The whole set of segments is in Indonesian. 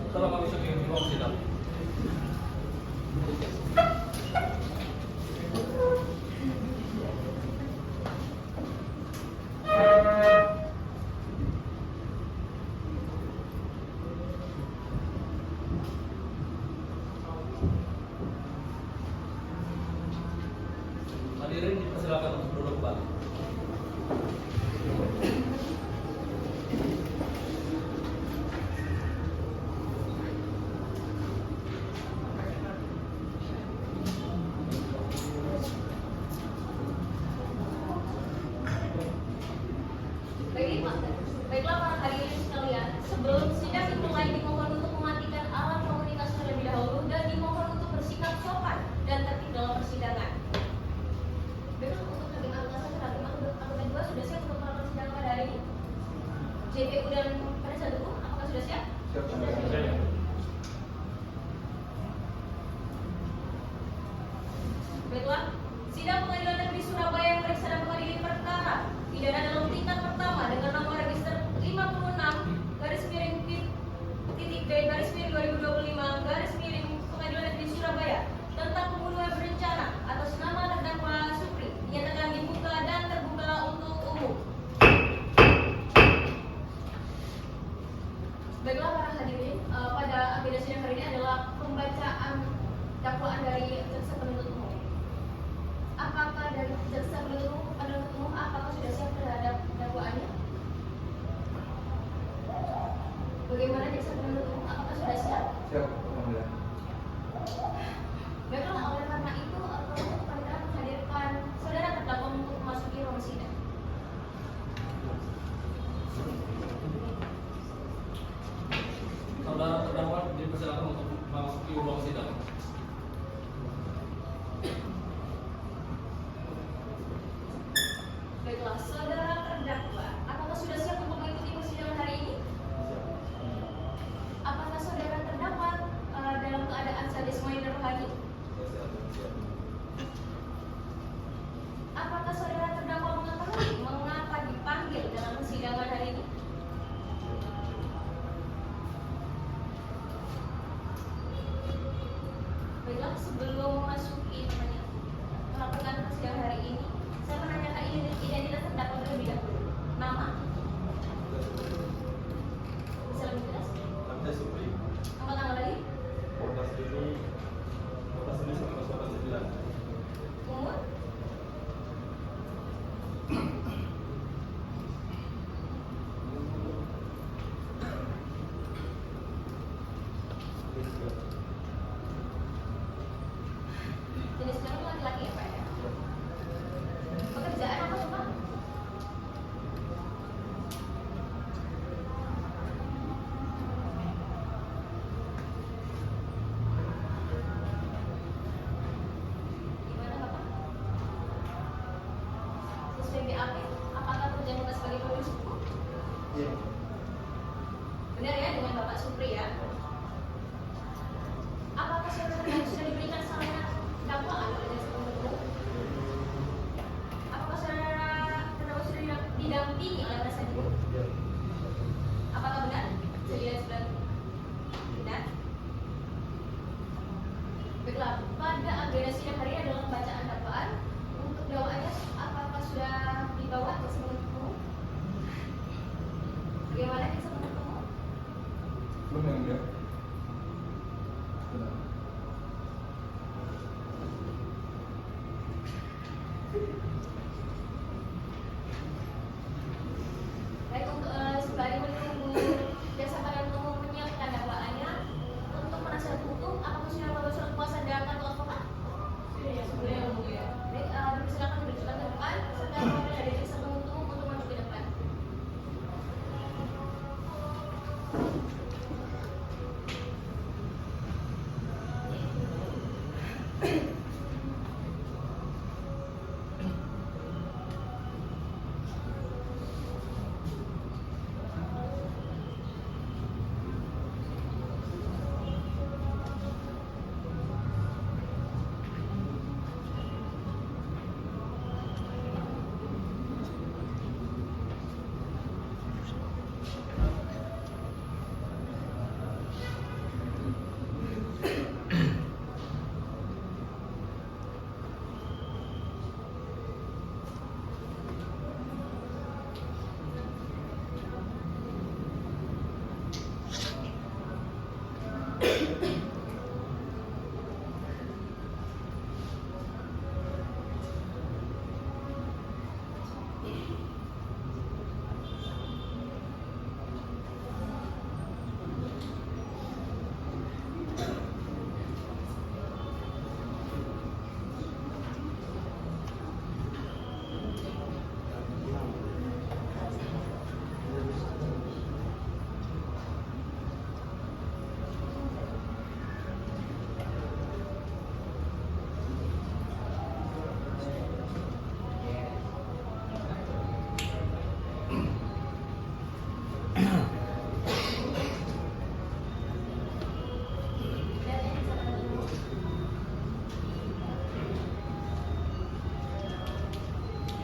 Kalau kami sudah di ruang sidang. Hadirin dipersilakan untuk duduk kembali. Baiklah para hadirin sekalian, sebelum sidang dimulai dimohon untuk mematikan alat komunikasi terlebih dahulu dan dimohon untuk bersikap sopan dan tertib dalam persidangan. Baiklah, untuk hakim anggota hakim anggota 2 sudah siap untuk melakukan sidang pada hari ini? JPU dan penasihat hukum apakah sudah siap? Siap. Baiklah, sidang Pengadilan Negeri Surabaya yang periksa dan mengadili perkara pidana dalam tingkat pertama dengan nomor register 56/B/2025 Pengadilan Negeri Surabaya tentang pembunuhan berencana atas nama terdakwa Supri dinyatakan dibuka dan terbuka untuk umum. Baiklah para hadirin, pada agenda sidang hari ini adalah pembacaan dakwaan dari jaksa penuntut umum. Apakah dari jaksa penuntut umum apakah sudah siap terhadap dakwaannya? Bagaimana jaksa penuntut umum apakah sudah siap? Siap, Alhamdulillah. Baiklah, oleh karena itu penuntut panitia menghadirkan saudara terdakwa untuk memasuki ruang sidang. Saudara terdakwa dipersilakan untuk memasuki ruang sidang. Baiklah, saudara terdakwa, apakah sudah siap untuk mengikuti persidangan hari ini? Apakah saudara terdakwa dalam keadaan sadis main rohani? Apakah saudara terdakwa mengetahui mengapa dipanggil dalam persidangan hari ini? Baiklah, sebelum memasuki melakukan persidangan hari ini, saya menanyakan identitas terdakwa terlebih dahulu. Nama? Bisa lebih jelas? Namanya Supri. Angkat tangan lagi. 14 Juni 1989. Umur? Jenis kelamin laki-laki ya Pak ya? Pekerjaan apa Pak? Gimana Bapak? Sesuai BAP, apakah pekerjaan Bapak sebagai penulis buku? Iya. Benar ya dengan Bapak Supri ya? Apakah saudara sudah diberikan sarana dakwaan oleh jaksa penuntut umum? Apakah saudara terdakwa sudah didampingi oleh penasihat hukum? Iya. Apakah benar? Saya sudah benar. Baiklah, pada agenda sidang hari ini adalah pembacaan dakwaan. Untuk dakwaannya, apakah sudah dibawa jaksa penuntut umum? Bagaimana jaksa penuntut umum? Belum yang dia. Benar. Baik, untuk sembari menunggu jaksa penuntut umum menyiapkan dakwaannya, untuk penasihat hukum, apakah sudah membawa surat kuasa dan kartu advokat? Sudah ya, Bu ya. Baik, silakan ditunjukkan ke depan serta kemudian dari jaksa penuntut umum untuk maju ke depan.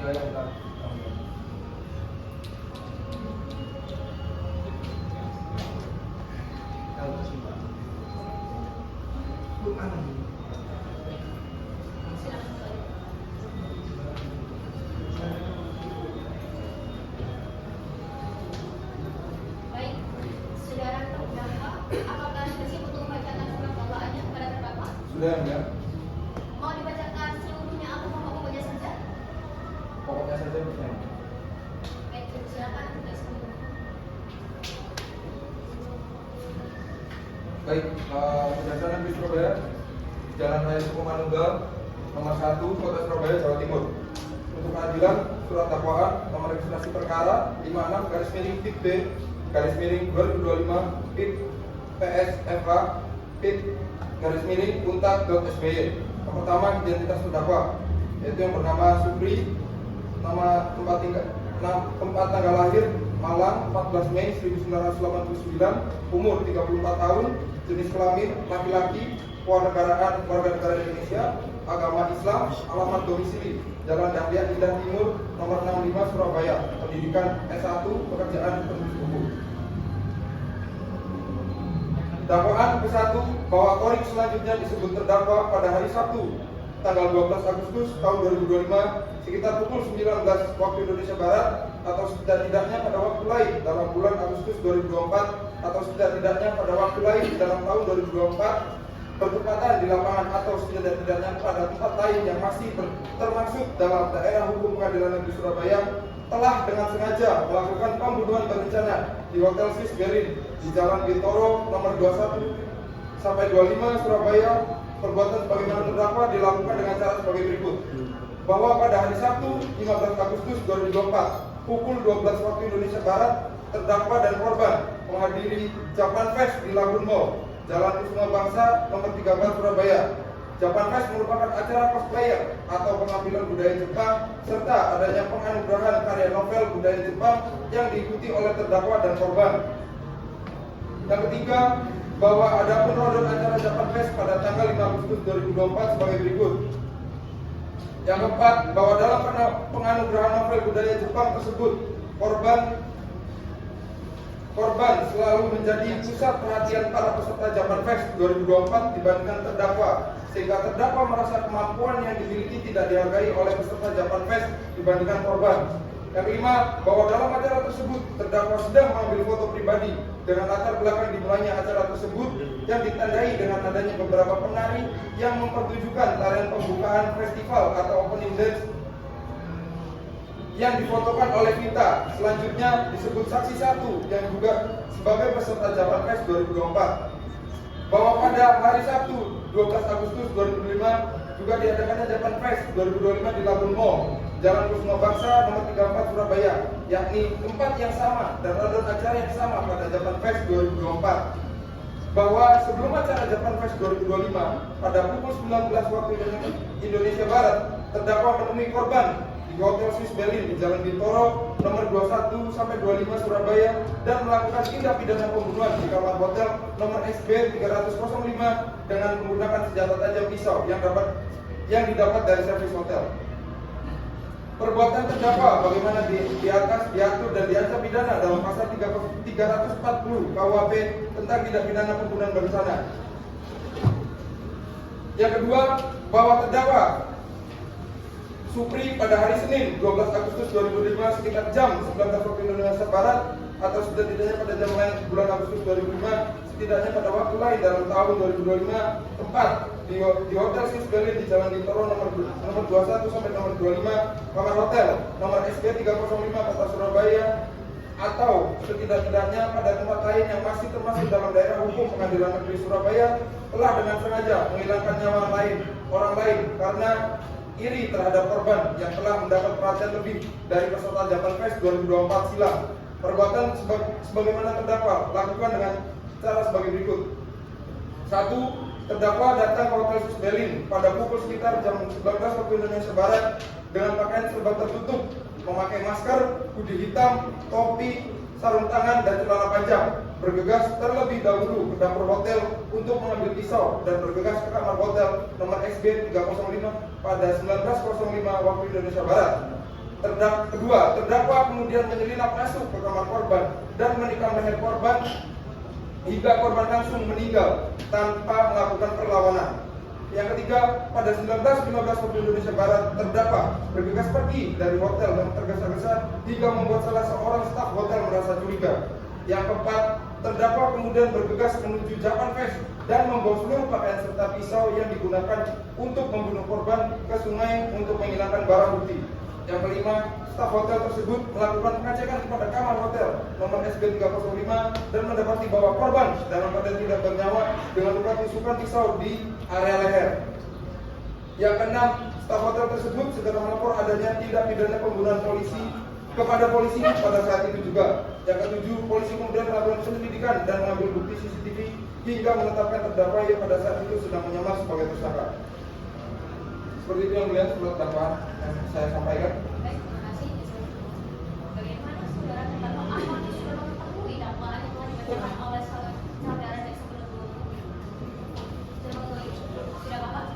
Saya bukan. Silakan sekali. Baik, saudara terdakwa, apakah sudah siap untuk membacakan surat dakwaannya kepada terdakwa? Sudah yang mulia. Mau dibacakan seluruhnya atau pokok-pokoknya saja? Pokoknya saja bisa. Baik, silakan. Baik, Kejaksaan Negeri Surabaya, Jalan Raya Sukomanunggal, nomor 1, Kota Surabaya, Jawa Timur. Untuk keadilan, surat dakwaan nomor registrasi perkara 56-PIB-2025 PIB PSFK PIB _untak.sby. Yang pertama, identitas terdakwa, yaitu yang bernama Supri, nama tempat tanggal lahir Malang 14 Mei 1989, umur 34 tahun, jenis kelamin laki-laki, kewarganegaraan warga negara Indonesia, agama Islam, alamat domisili Jalan Dahlia Indah Timur nomor 65 Surabaya, pendidikan S1, pekerjaan penulis buku. Dakwaan ke-1 bahwa Korik selanjutnya disebut terdakwa pada hari Sabtu tanggal 12 Agustus tahun 2025 sekitar pukul 19 waktu Indonesia Barat atau setidak-tidaknya pada waktu lain dalam bulan Agustus 2024 atau setidak-tidaknya pada waktu lain dalam tahun 2024 bertepatan di lapangan atau setidak-tidaknya pada tempat lain yang masih termasuk dalam daerah hukum Pengadilan Negeri Surabaya telah dengan sengaja melakukan pembunuhan berencana di Hotel Swiss Berlin di Jalan Bintoro nomor 21 sampai 25 Surabaya. Perbuatan sebagaimana terdakwa dilakukan dengan cara sebagai berikut. Bahwa pada hari Sabtu 15 Agustus 2024 pukul 12 waktu Indonesia Barat, terdakwa dan korban menghadiri Japan Fest di Lagun Mall, Jalan Kusuma Bangsa nomor 13 Surabaya. Japan Fest merupakan acara cosplayer atau pengambilan budaya Jepang serta adanya penganugerahan karya novel budaya Jepang yang diikuti oleh terdakwa dan korban. Yang ketiga, bahwa ada penodon acara Japan Fest pada tanggal 5 Agustus 2024 sebagai berikut. Yang keempat, bahwa dalam penganugerahan novel budaya Jepang tersebut, korban selalu menjadi pusat perhatian para peserta Japan Fest 2024 dibandingkan terdakwa, sehingga terdakwa merasa kemampuan yang dimiliki tidak dihargai oleh peserta Japan Fest dibandingkan korban. Yang kelima, bahwa dalam acara tersebut terdakwa sedang mengambil foto pribadi dengan latar belakang dimulainya acara tersebut yang ditandai dengan adanya beberapa penari yang mempertunjukkan tarian pembukaan festival atau opening dance yang difotokan oleh Vita. Selanjutnya disebut saksi satu yang juga sebagai peserta Japan Fest 2024. Bahwa pada hari Sabtu 12 Agustus 2005 juga diadakannya Japan Fest 2025 di Lagun Mall, Jalan Kusuma Bangsa nomor 34 Surabaya, yakni tempat yang sama dan rundown acara yang sama pada Japan Fest 2024. Bahwa sebelum acara Japan Fest 2025 pada pukul 19 waktu Indonesia Barat, terdakwa menemui korban di Hotel Swiss Berlin di Jalan Bintoro nomor 21 sampai 25 Surabaya dan melakukan tindak pidana pembunuhan di kamar hotel nomor SB 305 dengan menggunakan senjata tajam pisau yang didapat dari servis hotel. Perbuatan terdakwa bagaimana di atas diatur dan diancam pidana dalam pasal 340 KUHP tentang tindak pidana pembunuhan berencana. Yang kedua, bahwa terdakwa Supri pada hari Senin 12 Agustus 2005 sekitar jam 19 waktu Indonesia Barat atau setidaknya pada jam lain bulan Agustus 2005 setidaknya pada waktu lain dalam tahun 2025 tempat di Hotel Swiss Berlin di Jalan Bintoro nomor 21 sampai nomor 25 kamar hotel nomor SB 305 Kota Surabaya atau setidak-tidaknya pada tempat lain yang masih termasuk dalam daerah hukum Pengadilan Negeri Surabaya telah dengan sengaja menghilangkan nyawa orang lain karena iri terhadap korban yang telah mendapat perhatian lebih dari peserta Japan Fest 2024 silam. Perbuatan sebagaimana terdakwa lakukan dengan cara sebagai berikut. 1. Terdakwa datang ke Hotel Swiss Berlin pada pukul sekitar jam 19 waktu Indonesia Barat dengan pakaian serba tertutup, memakai masker, hoodie hitam, topi, sarung tangan, dan celana panjang. Bergegas terlebih dahulu ke dapur hotel untuk mengambil pisau dan bergegas ke kamar hotel nomor SB 305 pada 19.05 waktu Indonesia Barat. Kedua, terdakwa kemudian menyelinap masuk ke kamar korban dan menikam leher korban hingga korban langsung meninggal tanpa melakukan perlawanan. Yang ketiga, pada 19.15 waktu Indonesia Barat, terdakwa bergegas pergi dari hotel dan tergesa-gesa hingga membuat salah seorang staf hotel merasa curiga. Yang keempat, terdakwa kemudian bergegas menuju Japan Fest dan membawa seluruh pakaian serta pisau yang digunakan untuk membunuh korban ke sungai untuk menghilangkan barang bukti. Yang kelima, staf hotel tersebut melakukan pengecekan kepada kamar hotel nomor SG 305 dan mendapati bahwa korban dalam keadaan tidak bernyawa dengan luka tusukan pisau di area leher. Yang keenam, staf hotel tersebut segera melapor adanya tindak pidana pembunuhan polisi kepada polisi pada saat itu juga. Yang ketujuh, polisi kemudian melakukan penyelidikan dan mengambil bukti CCTV hingga menetapkan terdakwa yang pada saat itu sedang menyamar sebagai tersangka. Seperti itu yang mulia sebelum dakwaan yang saya sampaikan. Baik, terima kasih. Bagaimana saudara terdakwa apakah sudah mengetahui dakwaan yang telah dibacakan oleh saudara dari sebelum sudah mengetahui? Sudah paham?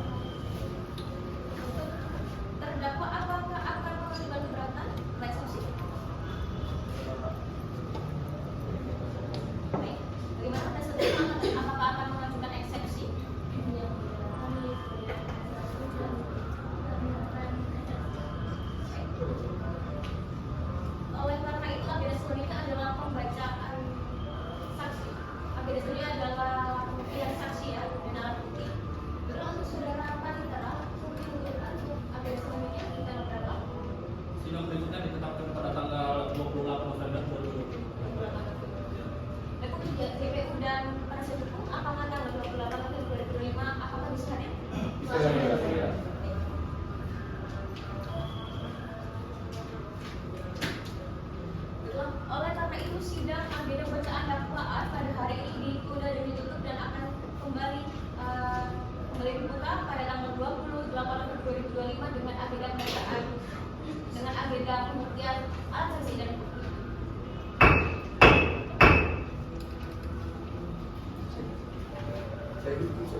Untuk terdakwa apakah akan mengajukan keberatan? Baik, saksi. Baik, bagaimana pada saudara apakah akan mengajukan eksepsi? Oleh karena itu agenda selanjutnya adalah pembacaan saksi. Agenda selanjutnya adalah pembuktian saksi ya dan alat bukti. Berlaku untuk saudara Panitera, mungkin untuk agenda selanjutnya kita berapa? Sidang berikutnya ditetapkan pada tanggal 28 November 2020. Baik untuk JPU dan penasihat hukum, apakah tanggal 28 November 2025 apakah bisa hadir? Bisa hadir. Baik. Oleh karena itu sidang agenda bacaan dakwaan pada hari ini ditunda dan ditutup dan akan kembali dibuka pada tanggal 28 November 2025 dengan agenda bacaan dengan agenda pembuktian alat saksi dan bukti. Saya itu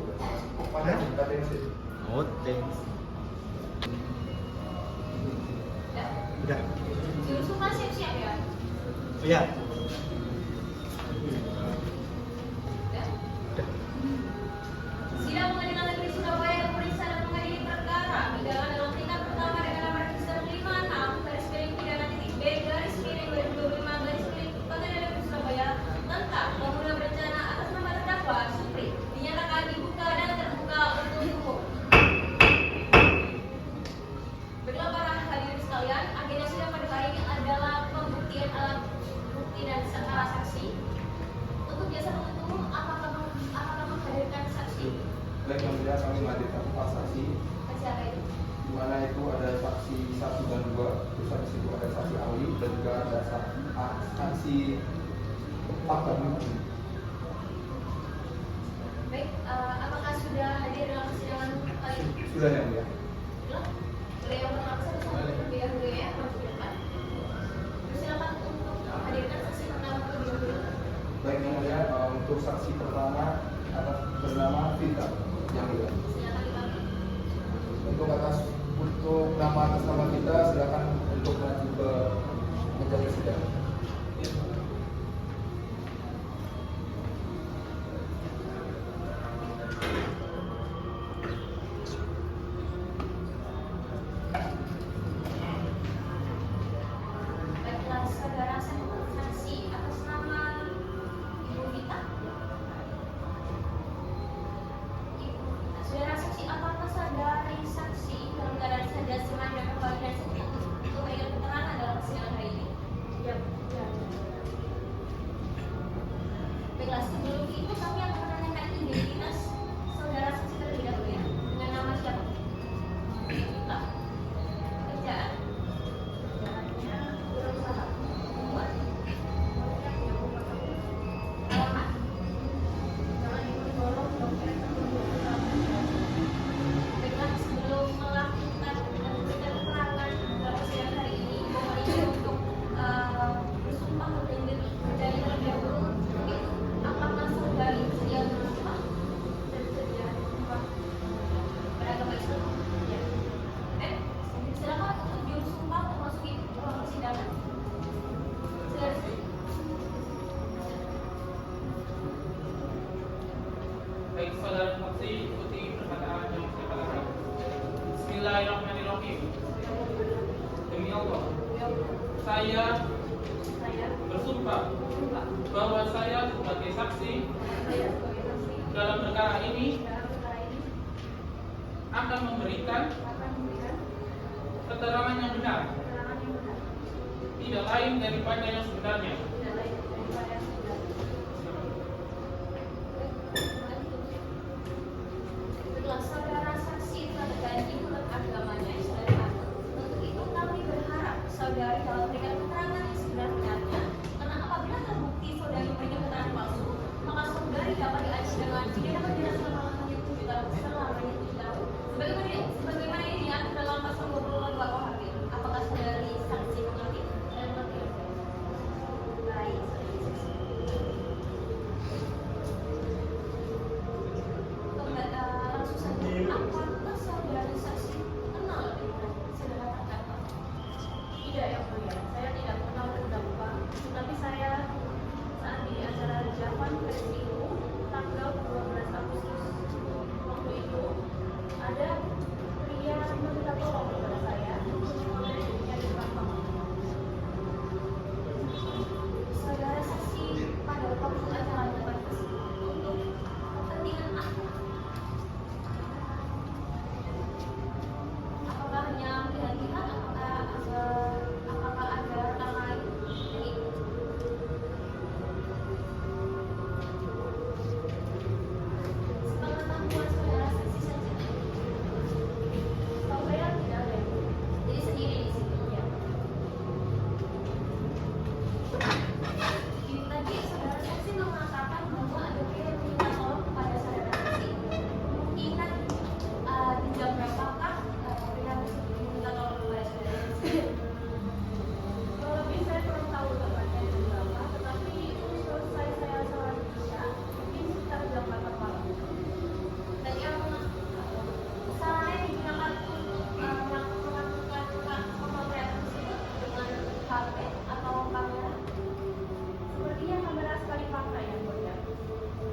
mana katanya sih? Oh, thanks. Ya. Udah. Diusulkan siap-siap ya. Iya. Ya. Sidang Pengadilan Negeri Surabaya Pemeriksaan dan mengadili perkara pidana dalam tingkat pertama dengan nomor register 56/PIB/2025/Pengadilan Negeri Surabaya tentang pembunuhan berencana atas nama terdakwa Supri dinyatakan dibuka dan terbuka untuk umum. Baiklah para hadirin sekalian, agenda sidang pada hari ini adalah pembuktian alat bukti dan saksi. Untuk jasa penuntut umum, apakah menghadirkan saksi? Baik yang mulia, kami menghadirkan 4 saksi, Siapa itu? di mana itu ada saksi 1 dan 2, terus di situ ada saksi ahli dan juga ada saksi fakta bukti. Baik, apakah sudah hadir dalam persidangan kali ini? Sudah yang mulia. Belum? Boleh yang memaksa terlebih dahulu ya, maju ke depan. Persilakan untuk hadirkan saksi pertama terlebih dahulu. Baik yang mulia, untuk saksi pertama atas bernama Vita yang mulia. Silakan dipanggil. Untuk nama atas nama kita silakan untuk maju ke meja persidangan. Baiklah, saudara saksi atas nama Ibu Vita. Ibu Vita, saudara saksi, apakah sadari saksi dalam keadaan sadar senang dan kembali dan sedih? Bismillahirrahmanirrahim. Demi Allah, saya bersumpah bahwa saya sebagai saksi dalam perkara ini akan memberikan keterangan yang benar, tidak lain daripada yang sebenarnya. Setelah saudara saksi telah berjanji menurut agamanya Islam, untuk itu kami berharap saudari dalam memberikan keterangan yang sebenar-benarnya. Karena apabila terbukti saudari memberikan keterangan palsu, maka saudari dapat diancam dengan pidana penjara selama 7 tahun. Sebagaimana ini diatur dalam pasal 22 KUHP. Apakah saudari saksi mengerti? Dan mengerti? Baik, saudari saksi. Langsung saja, apakah saudari saksi kenal dengan saudara terdakwa? Tidak, yang mulia. Saya tidak kenal terdakwa, tetapi saya saat di acara Javan Festival tanggal 12 Agustus waktu itu ada pria meminta tolong kepada saya untuk mengambil dirinya di depan. Saudara saksi pada waktu acara Javan Festival untuk kepentingan apa? Apakah hanya melihat-lihat? Apakah ada rekan lain yang ikut? Sepengetahuan saudara saksi saja. Tahu saya tidak ada. Jadi sendiri di situ ya. Tadi saudara saksi mengatakan bahwa ada pria yang minta tolong kepada saudara saksi. Ingat di jam berapakah pria tersebut minta tolong kepada saudara saksi? Kalau lebih saya kurang tahu tepatnya jam berapa, tetapi itu selesai saya sholat isya mungkin sekitar jam 8 malam. Dan yang saya digunakan untuk melakukan pemotretan tersebut dengan HP atau kamera. Sepertinya kamera sekali pakai yang mulia.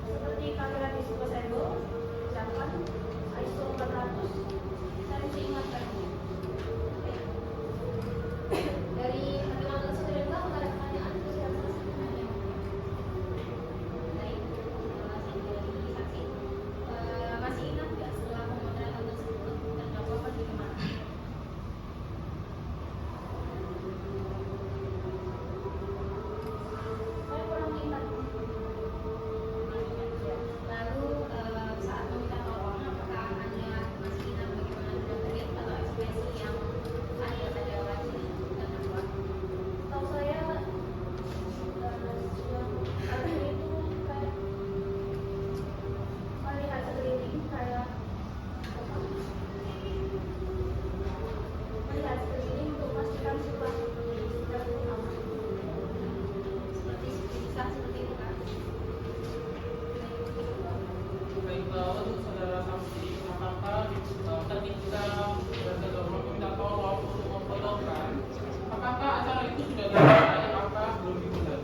Seperti kamera di Sposebo, Japan, ISO 400, saya masih ingatkan. Dari perkenalan saudara Mbak, ada pertanyaan ke siapa sebenarnya? Baik, terima kasih dari saksi. Masih ingat nggak setelah pemotretan tersebut terdakwa pergi kemana? Saya kurang ingat. Lalu saat meminta tolong, apakah Anda masih ingat bagaimana Anda melihat atau ekspresi yang ada pada wajah terdakwa? Tahu saya hari itu kayak melihat sekeliling kayak melihat sekeliling untuk memastikan situasi sudah aman. Seperti itu kan? Baiklah, untuk saudara saksi, apakah ketika terdakwa meminta tolong untuk memfotokan, apakah acara itu sudah dimulai? Apa belum dimulai?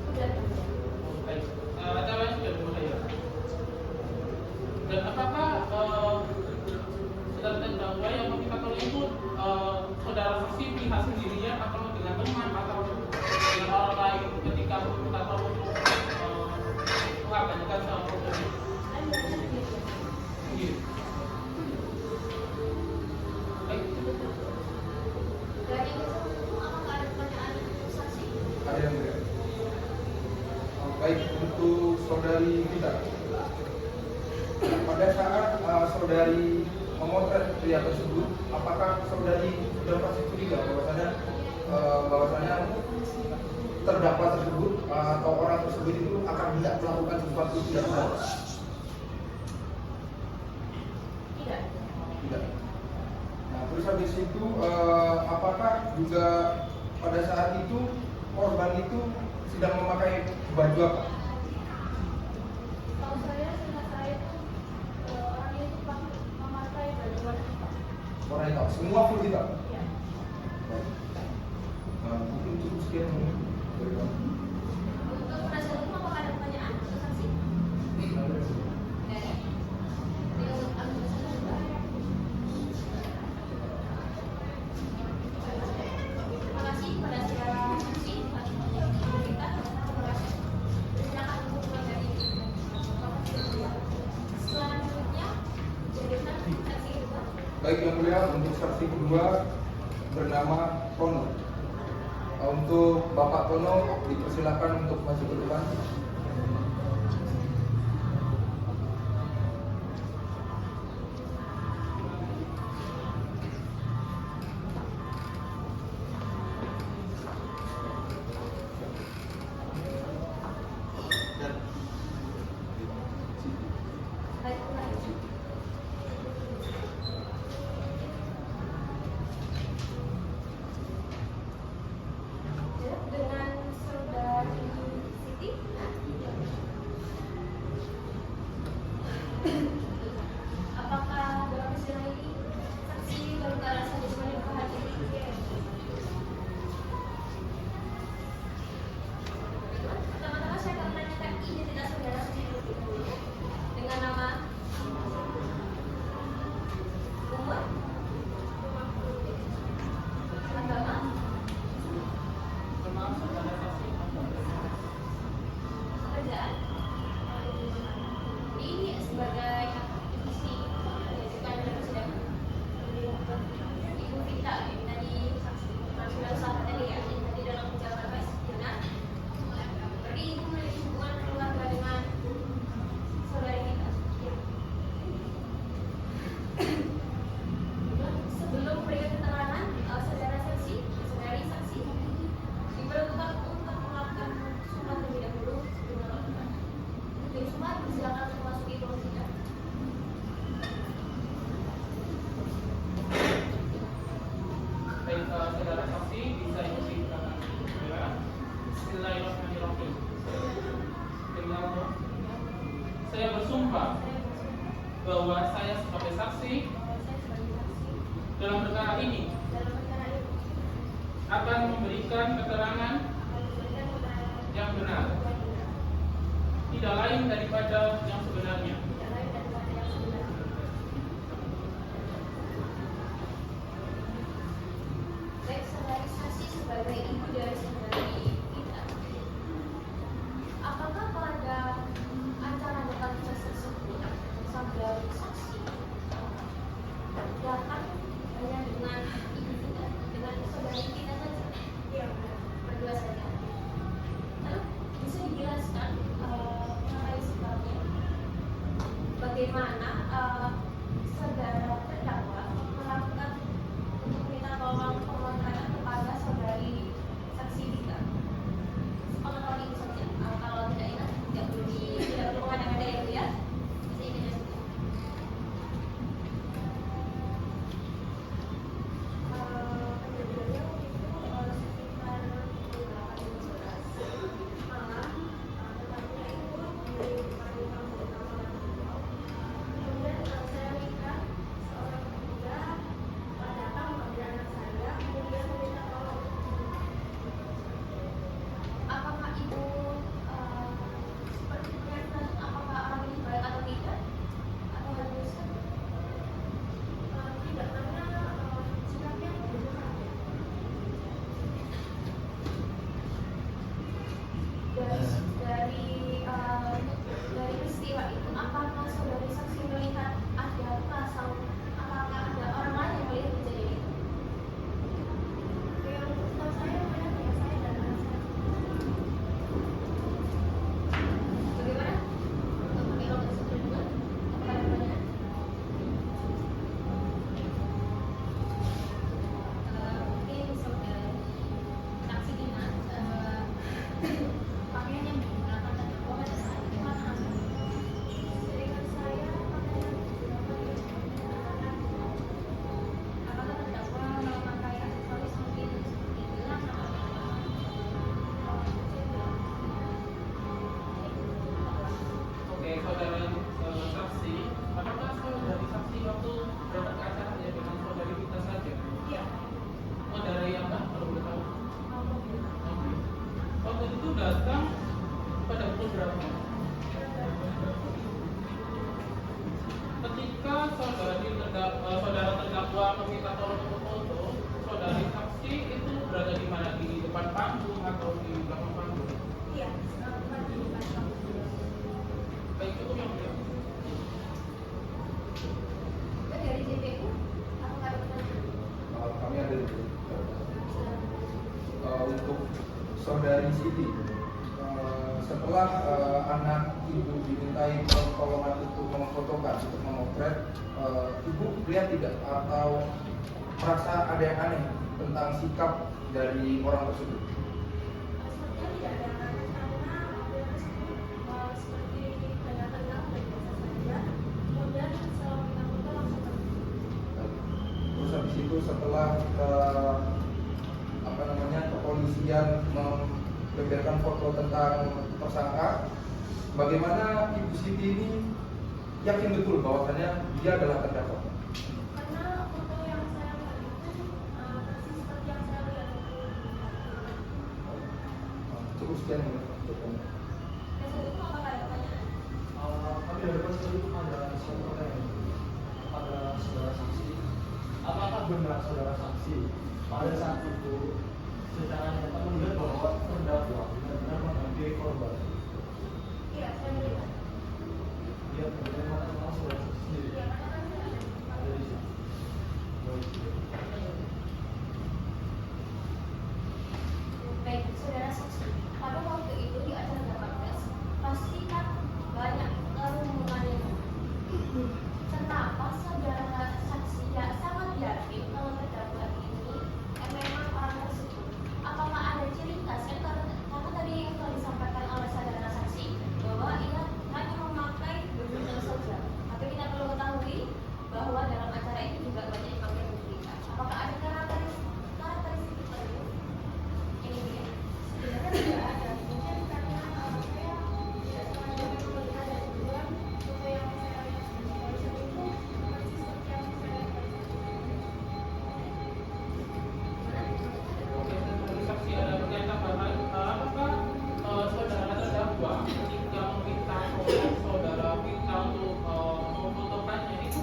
Sudah Baik, acaranya sudah dimulai ya. Dan apakah saudara terdakwa yang meminta tolong itu saudara saksi pihak sendirian atau dengan teman atau dengan orang lain ketika meminta tolong untuk mengabadikan sama foto ini? saya berada di sini. Sendiri. Baik, Dari itu, apakah ada pertanyaan saksi? Ada yang mulia. Baik, untuk saudari kita, pada saat saudari memotret pria tersebut, apakah saudari sudah pasti curiga bahwasanya terdakwa tersebut atau orang tersebut itu akan hendak melakukan sesuatu tidak benar? Tidak. Tidak. Nah, terus habis itu apakah juga pada saat itu korban itu sedang memakai baju apa? Tahu saya seingat saya itu orang itu memakai baju warna hitam. Warna hitam, semua full hitam. Ya. Mungkin cukup sekian dari kami. Untuk penasihat hukum apakah ada pertanyaan untuk saksi? Dari untuk anggota juga. Terima kasih kepada saudara saksi atas kita. Silakan untuk dari selanjutnya jadikan saksi kedua. Baik yang mulia, untuk saksi kedua bernama Tono. Untuk Bapak Tono dipersilakan untuk maju ke depan. Baik, kembali. Ya, dengan saudari Siti. Apakah dalam persidangan ini saksi berbicara saja sebagai hadir? Pertama-tama saya akan menanyakan identitas saudara Siti terlebih dahulu. Dengan nama, umur, agama, Maaf, saudara saksi. pekerjaan. Ini sebagai isi diajukan dalam persidangan. Ibu Vita tadi sudah sahabat tadi ya, tadi dalam penjelasan Mas benar. Berarti ibu memiliki hubungan keluarga dengan saudari kita. Sebelum memberikan keterangan, saudara saksi, saudari saksi diperlukan untuk melakukan sumpah terlebih dahulu sebelum melakukan. Tim sumpah silakan untuk memasuki ruang sidang. Baik, saudara saksi bisa ikuti belakang. Ya. Bismillahirrahmanirrahim. Demi Allah, saya bersumpah bahwa saya sebagai saksi dalam perkara ini akan memberikan keterangan yang benar, tidak lain daripada yang sebenarnya. Baik, saudari saksi sebagai ibu dari saudari kita, apakah pada acara debat tersebut saudari saksi datang hanya dengan ibu kita, dengan saudari kita saja? Iya, berdua saja. Lalu bisa dijelaskan mengenai sebabnya bagaimana saudara terdakwa melakukan untuk minta tolong pengontrakan kepada saudari saksi untuk saudari Siti. Setelah anak ibu dimintai pertolongan untuk memfotokan, untuk memotret, ibu lihat tidak atau merasa ada yang aneh tentang sikap dari orang tersebut? Sepertinya tidak ada karena mobil tersebut seperti dengan tenang dan biasa saja. Kemudian setelah kita foto langsung pergi. Terus habis itu setelah kepolisian membeberkan foto tentang tersangka, bagaimana Ibu Siti ini yakin betul bahwasannya dia adalah terdakwa? Karena foto yang saya lihat itu persis seperti yang saya lihat. Cukup sekian. Yang itu apakah ada pertanyaan? Kami dari Polisi itu ada suatu pertanyaan pada saudara saksi. Apakah benar saudara saksi pada saat itu secara nyata melihat bahwa terdakwa benar-benar menghampiri korban? Iya, saya melihat. Dia benar-benar mengenal saudara saksi sendiri. Iya, karena kan saya ada di tempat. Ada di sini. Baik, saudara saksi, pada waktu itu di acara Kapolres pasti kan banyak kerumunan itu. Kenapa saudara saksi ya sangat yakin kalau terdakwa ini memang orang tersebut? Apakah ada ciri khasnya? Karena tadi yang telah disampaikan oleh saudara saksi bahwa ia hanya memakai baju saja. Tapi kita perlu ketahui bahwa dalam acara ini juga banyak yang pakai baju hitam. Apakah ada karakteristik tertentu? Ini dia. Sebenarnya tidak ada. Mungkin karena saya tidak sengaja melihat dari luar foto yang saya lihat di polisi itu persis seperti yang saya lihat. Oke, sebagai saksi ada pertanyaan tambahan. Apakah saudara terdakwa ketika meminta saudara minta untuk memfotokannya itu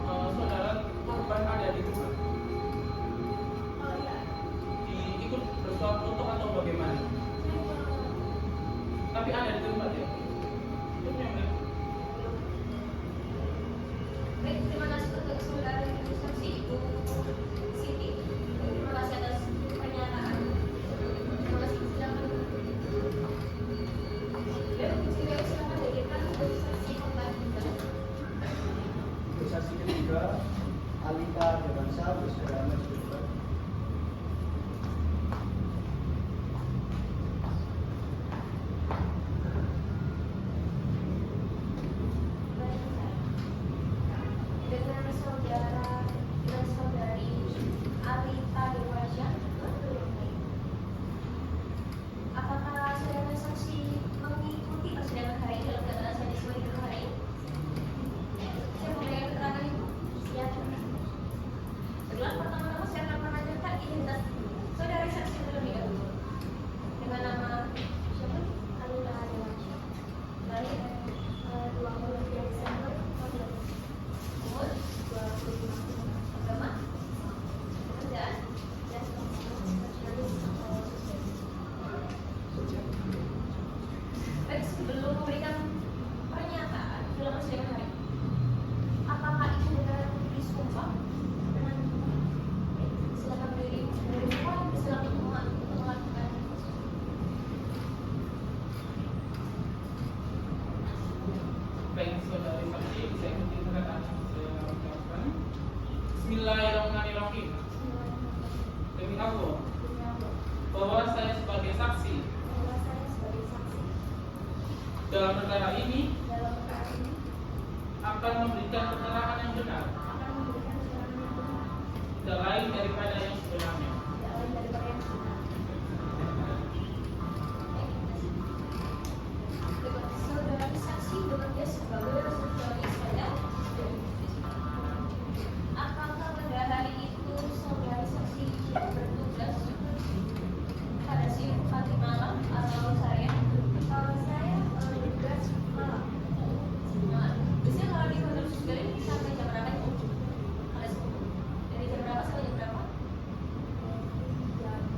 saudara korban ada di rumah? Oh iya. Ikut bersuap foto atau bagaimana? Tapi ada di tempat ya? Itu yang Baik, terima kasih untuk saudara Ibu saksi Ibu Siti. Terima kasih atas pernyataan. Terima kasih, silakan. Ya, juga silakan hadirkan untuk saksi korban. Untuk saksi ketiga, Alika Dewansa bersama Mas Gibran. Dengan saudari Alita Dewansyah. Apakah saudara saksi mengikuti persidangan hari ini dalam keadaan sadisme di hari ini? Saya memberikan keterangan itu. Ya. Setelah pertama-tama saya akan menanyakan identitas saudari saksi terlebih dahulu. Dengan nama siapa? Alita Dewansyah. Lahir 23 Desember 2012. umur, agama, pekerjaan, Dan spesialis sosial. baik sebelum memberikan pernyataan dalam persidangan hari ini, apakah itu dengan disumpah? Silakan berdiri silakan untuk melakukan. baik saudari saksi bisa ikuti perkataan yang saya ucapkan. Bismillahirrahmanirrahim. Demi Allah bahwa saya sebagai saksi Bahwa saya sebagai saksi dalam perkara ini dalam perkara ini akan memberikan keterangan yang benar, akan memberikan keterangan yang benar, tidak lain daripada yang sebenarnya. tidak lain daripada yang benar. Saudara saksi bekerja sebagai saudari saya. Apakah pada hari itu saudari saksi bertugas pada siang pagi malam atau saya? Kalau saya bertugas malam. Nah, biasanya kalau di kantor sekali sampai jam berapa itu? Ada 10. Dari jam berapa sampai jam berapa?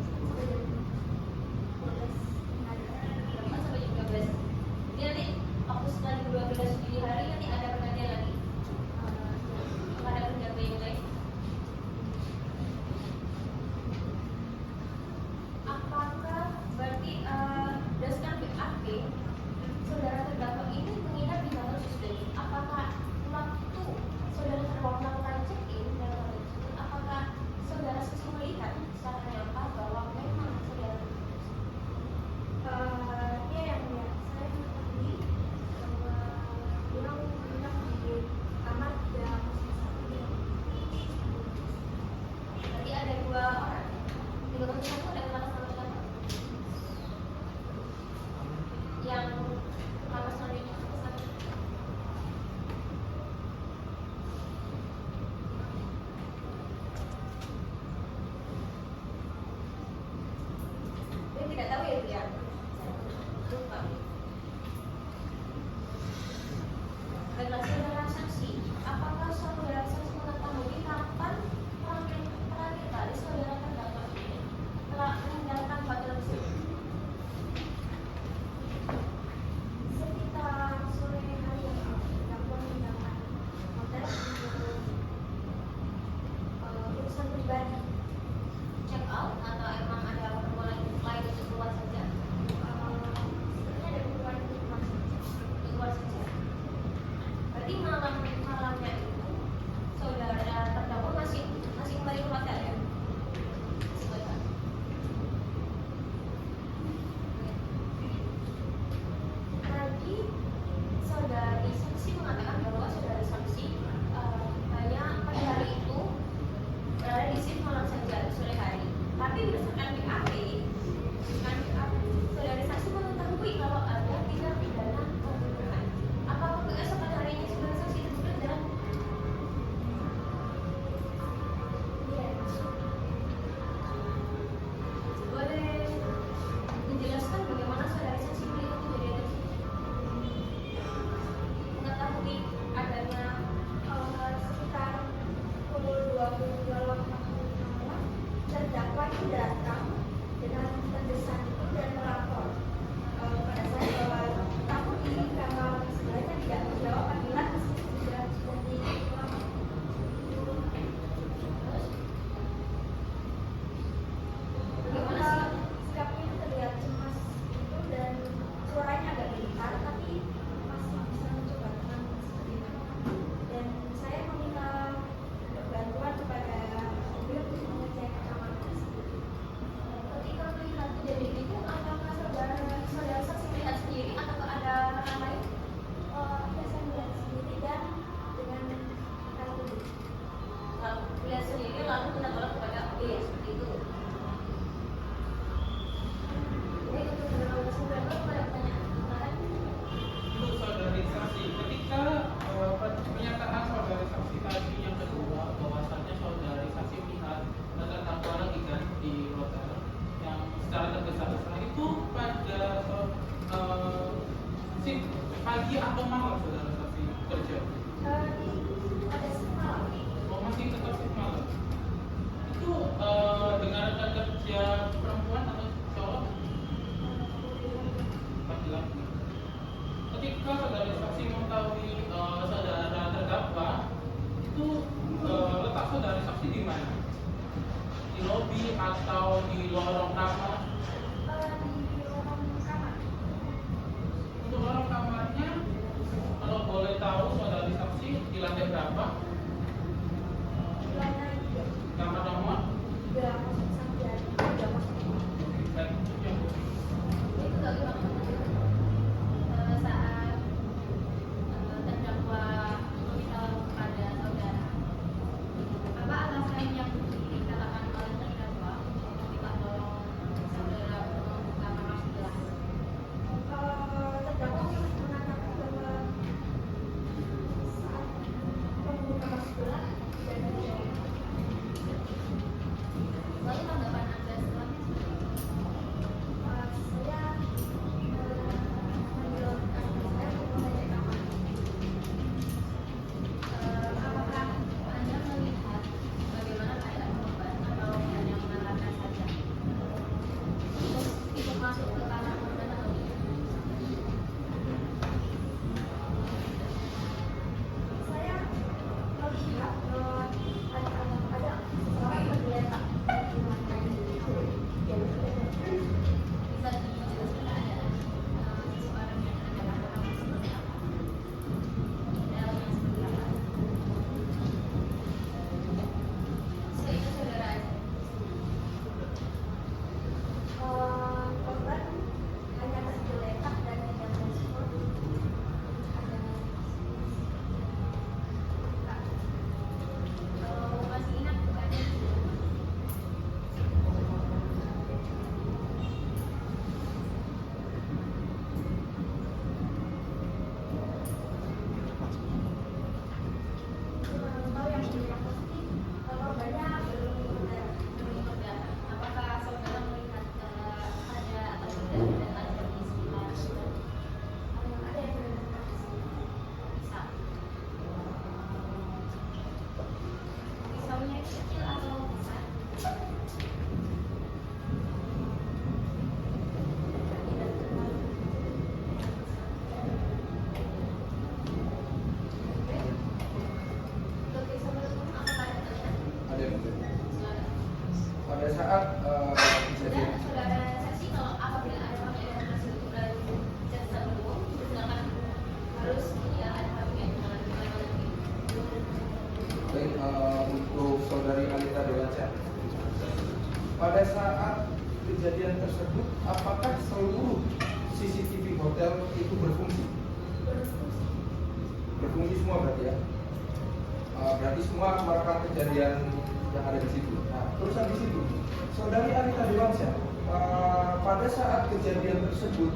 Sampai jam visit malam saja sore hari. Tapi berdasarkan BAP, saudara saksi mengetahui kalau ada tindak pidana pembunuhan. Apakah keesokan harinya saudara saksi tersebut dan boleh menjelaskan bagaimana saudara saksi melihat kejadian tersebut? Mengetahui adanya Sekitar pukul 22 malam, terdakwa itu datang dengan terdesak itu dan melapor pada saya bahwa kamu di kamar sebelahnya tidak menjawab panggilan meskipun sudah dilapor. bagaimana Sikapnya itu terlihat cemas itu dan suaranya agak gemetar, tapi masih bisa mencoba tenang seperti itu. Dan saya meminta bantuan kepada beliau untuk mengecek kamar tersebut. ketika melihat kejadian itu, apakah saudara saksi melihat sendiri atau ada orang lain? Ya, saya melihat sendiri dan dengan kartu. Lalu melihat sendiri lalu minta tolong kepada B seperti itu. Baik, untuk saudara saudara kepada pertanyaan. Untuk saudari saksi, ketika pernyataan saudari saksi tadi yang kedua bahwasannya saudari saksi melihat terdakwa lagi kan di hotel yang secara tergesa-gesa itu pada pagi atau malam saudara saksi kerja? Ada semalam. Oh, masih tetap shift malam. Itu dengan rekan kerja perempuan atau cowok? Laki-laki. Ketika saudara saksi mengetahui saudara terdakwa itu letak saudara saksi di mana? Di lobi atau di lorong kamar? Di ruang kamar. Untuk lorong kamarnya, kalau boleh tahu saudara saksi di lantai berapa? Di lantai Kamar nomor? 309. Baik, itu yang Itu bagaimana saat terdakwa memberitahu kepada saudara apa alasan yang dikatakan oleh terdakwa ketika dorong saudara membuka kamar sebelah? Terdakwa mengatakan bahwa saat membuka kamar sebelah dan Lalu tanggapan Anda setelahnya seperti apa? saya mengambil kartu saya untuk mengecek kamar. Apakah Anda melihat bagaimana keadaan korban atau hanya mengarahkan saja untuk masuk ke kamar korban atau tidak? Saya melihat ada seseorang yang tergeletak di lantai itu. Bisa dijelaskan keadaan seseorang yang ada pada kamar seperti apa? Dalamnya seperti apa? Seingat saudara aja. Korban hanya tergeletak dan tidak respon. Kalau masih ingat bukan? Tahu yang pasti korbannya belum Belum. Apakah saudara melihat ada atau tidak ada tanda di sekitar ada yang berdekat. bisa? Pisaunya kecil atau besar? Tidak terlalu. Untuk pisau tersebut apakah ada tanda? Ada yang Saudara. pada saat kejadian Dan saudara saksi kalau apabila ada pemeriksaan tersebut melalui jasa umum, silakan harus ya ada yang mengalami. baik untuk saudari Alita Dewansyah, pada saat kejadian tersebut apakah seluruh CCTV hotel itu berfungsi? Berfungsi semua berarti ya? Berarti semua merekam kejadian yang ada di situ. Nah, Terusan di situ, saudari Arita Dewansyah, pada saat kejadian tersebut,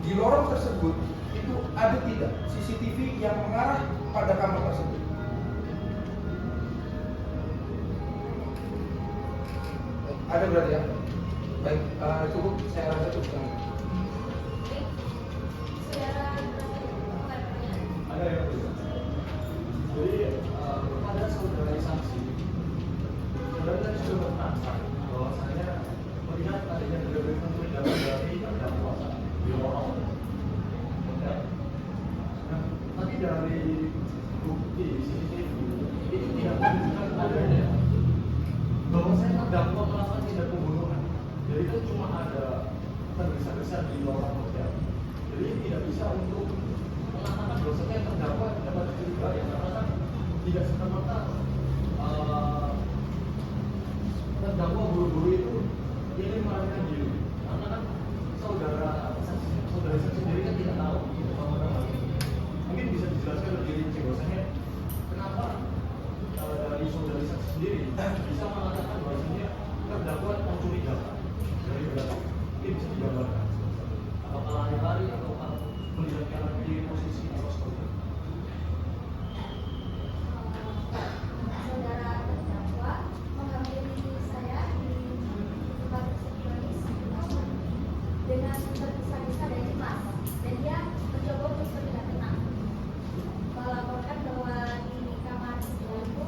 di lorong tersebut itu ada tidak CCTV yang mengarah pada kamar tersebut? Ada berarti ya? Baik, cukup, saya rasa cukup. Baik, saudara bukan pertanyaan. Ada yang berbeda. Jadi pada saudara saksi, saudara tadi sudah merasa bahwasanya melihat adanya berbagai pencurigaan dari terdakwa di lorong. Nah, tapi dari bukti CCTV itu tidak menunjukkan adanya bahwasanya terdakwa melakukan tindak pembunuhan. Jadi kan cuma ada tergesa-gesa di lorong hotel. Jadi tidak bisa untuk mengatakan bahwasanya terdakwa dapat dicurigai karena kan tidak serta-merta terdakwa buru-buru itu ingin melarikan diri. Karena kan saudara saksi sendiri kan tidak tahu gitu sama mungkin bisa dijelaskan lebih rinci bahwasanya kenapa dari saudara saksi sendiri bisa mengatakan bahwasanya terdakwa mencurigakan dari belakang. Ini bisa digambarkan. Apakah lari-lari atau melihat di posisi atau seperti itu? Saudara terdakwa menghampiri saya di tempat resepsionis dengan tergesa-gesa dan cemas, dan dia mencoba untuk terlihat tenang, melaporkan bahwa di kamar sebelahku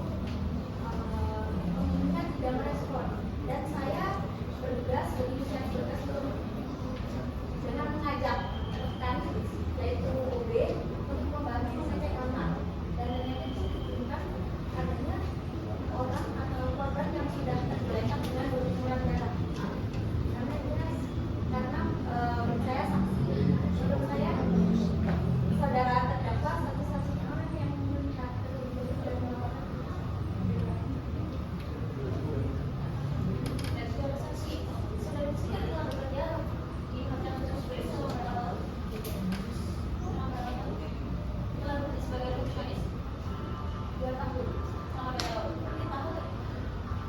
penghuninya tidak merespon, dan saya bertugas dengan mengajak rekan yaitu OB untuk membantu mengecek kamar, dan ternyata disebutkan adanya orang atau korban yang sudah tergeletak dengan berlumuran darah. Karena saya saksi, menurut saya saudara terdakwa satu-satunya orang yang melihat terlebih dan melaporkan. Dan saudara saksi kan telah bekerja di hotel tersebut telah bekerja sebagai resepsionis 2 tahun. Selama 2 tahun. Nanti tahu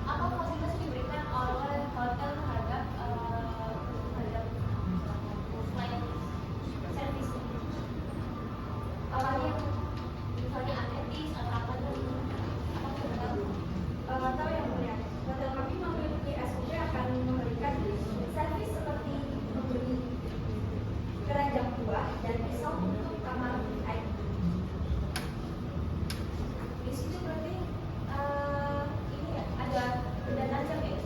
apa fasilitas yang diberikan oleh hotel terhadap selain servis, apalagi yang misalnya etis atau apa itu, tahu yang mulia. Hotel kami memiliki SOP akan memberikan servis seperti memberi keranjang buah dan pisau untuk kamar VIP. Di situ berarti ini ya, ada benda tajam ya,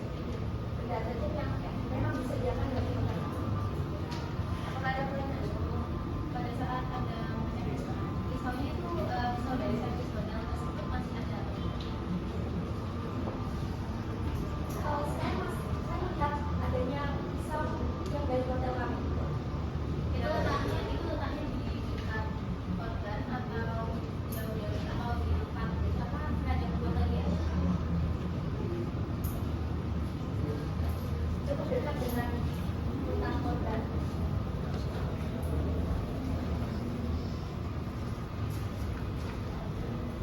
benda tajam yang memang disediakan bagi hotel. Apakah ada pertanyaan pada saat ada pisaunya itu pisau dari servis hotel tersebut masih ada? Saya melihat adanya pisau yang dari hotel kami. Itu letaknya di dekat korban atau jauh-jauh atau di depan, apa ada buat lagi ya? Cukup dekat dengan hutan korban.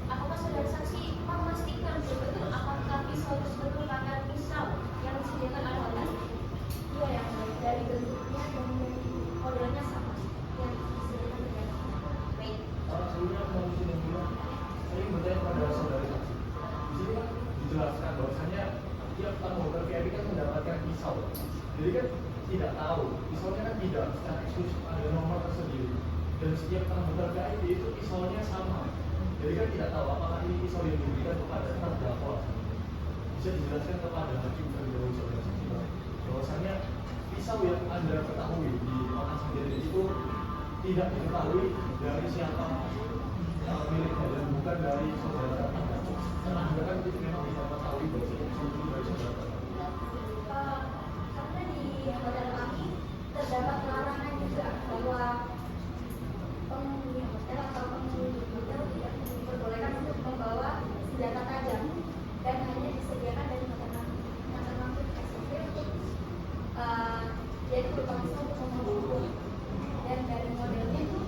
Apakah saudara saksi memastikan betul apakah pisau tersebut merupakan pisau yang disediakan oleh hotel? Iya, yang dari bentuknya dan modelnya sama yang disediakan oleh hotel. Baik. Sebelumnya aku mau disini bilang, saya ingin bertanya kepada saudara saksi. Di sini kan dijelaskan bahwasanya tiap tamu hotel VIP kan mendapatkan pisau. Jadi kan tidak tahu, pisaunya kan tidak secara eksklusif ada nomor tersendiri. Dan setiap tamu hotel VIP itu pisaunya sama. Jadi kan tidak tahu apakah ini pisau yang diberikan kepada terdakwa. Bisa dijelaskan kepada hakim terdahulu saudara saksi bahwasanya pisau yang Anda ketahui di makan sendiri itu tidak diketahui dari siapa miliknya dan bukan dari saudara terdakwa. Karena Anda kan itu memang tidak mengetahui bahwa itu dari saudara terdakwa. Karena di hotel kami terdapat larangan juga bahwa penghuni hotel atau penghuni hotel tidak diperbolehkan untuk membawa senjata tajam dan hanya disediakan dari hotel kami. Yang termasuk SOP untuk yaitu berupa pisau untuk membunuh, dan dari modelnya itu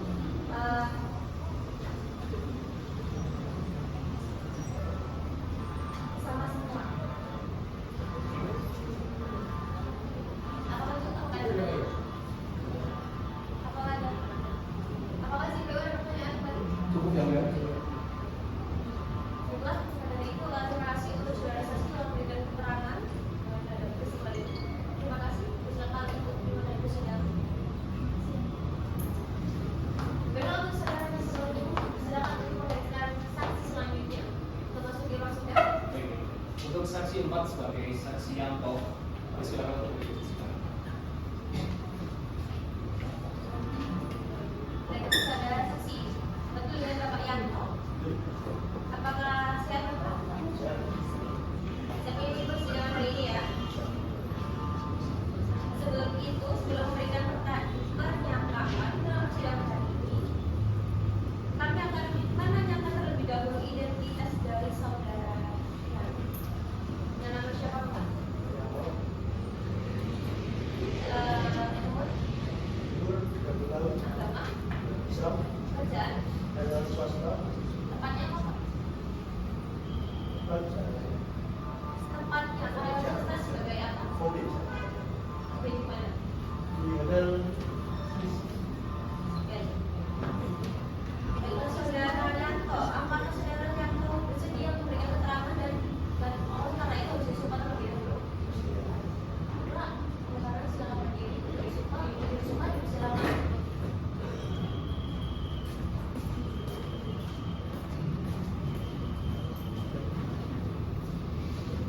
Untuk saksi 4 sebagai saksi Yanto, silakan untuk disaksikan. Baik, saudara saksi, betul ya Bapak Yanto? Apakah siap Bapak? Tapi ini persidangan hari ini ya. Sebelum itu, sebelum memberikan pernyataan dalam persidangan hari ini, kami akan menanyakan terlebih dahulu identitas dari saudara Yanto. Yang nama siapa Pak? Umur, Umur 30 tahun. agama, Islam. kerjaan, Dari swasta. tempatnya apa Pak? Tempatnya kerja sebagai apa? Hobi. Oke, di mana? Di hotel. Ya. Baiklah saudara Yanto, apakah saudara Yanto bersedia memberikan keterangan dan karena itu harus disumpah terlebih dahulu? Pak, sekarang silakan berdiri, disumpah, silakan.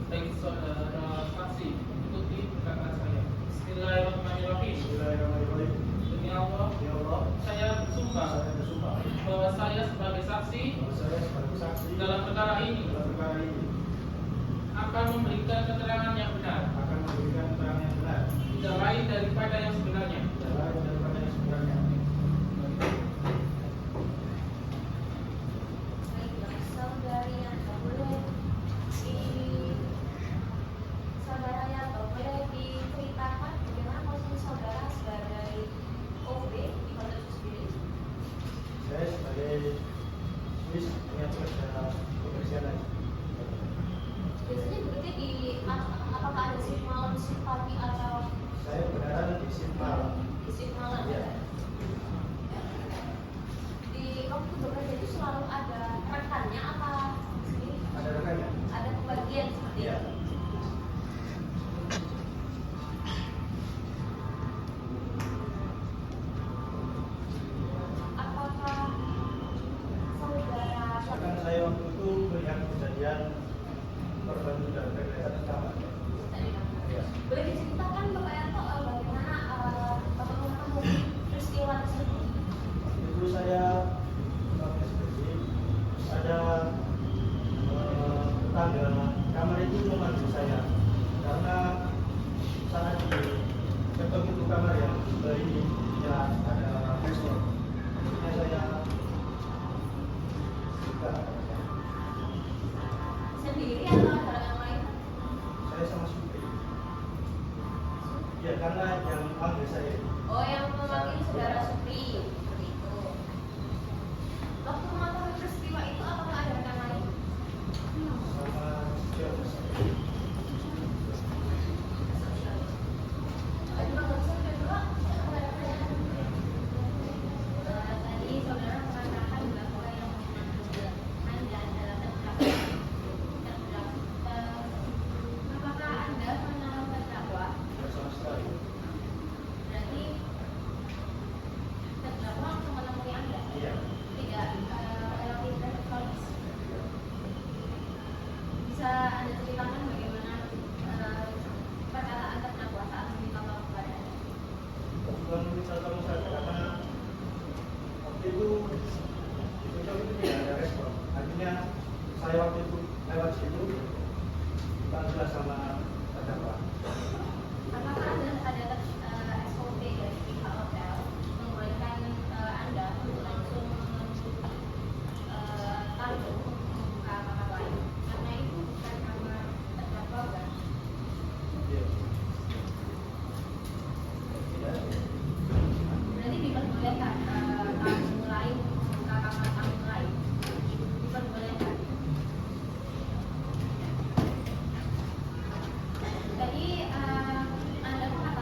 Baik saudara saksi, ikuti perkataan saya. Bismillahirrahmanirrahim. Bismillahirrahmanirrahim. Demi Allah, Ya Allah, saya bersumpah saya bersumpah bahwa saya sebagai saksi bahwa saya sebagai saksi dalam perkara ini dalam perkara ini akan memberikan keterangan yang benar, akan memberikan keterangan yang benar, tidak lain daripada yang sebenarnya. tidak lain daripada yang sebenarnya. Baiklah saudara Yanto, boleh diceritakan bagaimana posisi saudara sebagai OB di hotel sendiri? Saya sebagai Swiss punya pekerjaan. Biasanya bekerja di apakah ada shift malam, shift pagi atau Saya beneran di shift malam. di shift malam? Ya. Di waktu bekerja itu selalu ada rekannya apa sendiri? Ada rekannya? Ada pembagian seperti Iya. itu? Apakah saudara Bahkan saya waktu itu melihat kejadian korban sudah tergeletak di kamar. Iya. boleh diceritakan Bapak Yanto bagaimana Bapak mengetahui peristiwa tersebut? Itu saya pakai seperti ada tetangga kamar itu memanggil saya karena saat di ketok itu kamar yang sebelah ini jelas ada respon. Akhirnya saya buka. Sendiri atau ada yang lain? Saya sama supir. Ya karena yang panggil saya Oh, yang memanggil saudara Supri seperti itu. Waktu mengetahui peristiwa itu apakah ada rekan lain? sama siapa saya. Cuma nggak bisa berdua. Tadi saudara mengatakan bahwa yang memanggil Anda adalah terdakwa. Apakah Anda mengenal terdakwa? Tidak sama sekali. Berarti terdakwa langsung menemui Anda? Iya. Tidak relatif elektronik. Bisa Anda ceritakan bagaimana perkataan terdakwa saat meminta maaf kepada Anda? Bukan misal kamu saja karena waktu itu tidak ada respon. Akhirnya saya waktu itu lewat situ dipanggil sama terdakwa. Apakah ada SOP dari pihak hotel membolehkan Anda untuk langsung menuju tamu membuka kamar lain? Karena itu bukan kamar terdakwa kan? Iya. Tidak. Berarti diperbolehkan tamu lain membuka kamar tamu lain? Diperbolehkan. Tadi Anda mengatakan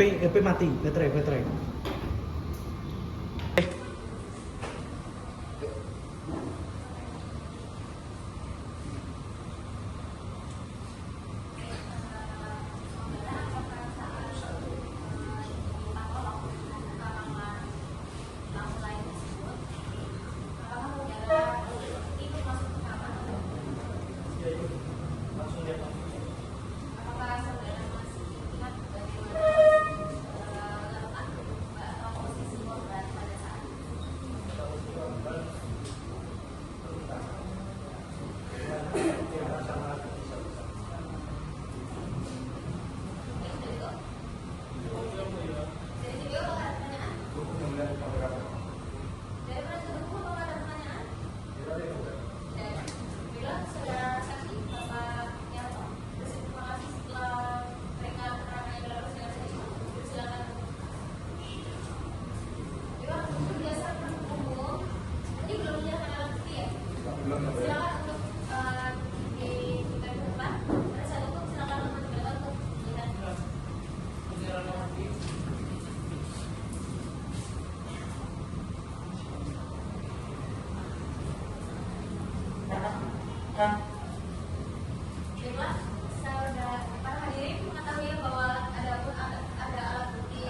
HP mati, baterai. Langsung lihat langsung. Apakah saudara masih ingat bagaimana letak posisi korban pada saat itu? Dari video apakah ada pertanyaan? Dari penasihat hukum apakah ada pertanyaan? Dan bila saudara saksi Bapak Yanto terima kasih setelah mereka keterangan yang dilakukan dengan saya silakan. Bila untuk biasa penuntut umum tadi belum menyerahkan alat bukti ya? Silakan untuk kita ke depan. Penasihat hukum silakan untuk melihat. Baiklah, saudara para hadirin mengetahui bahwa ada alat bukti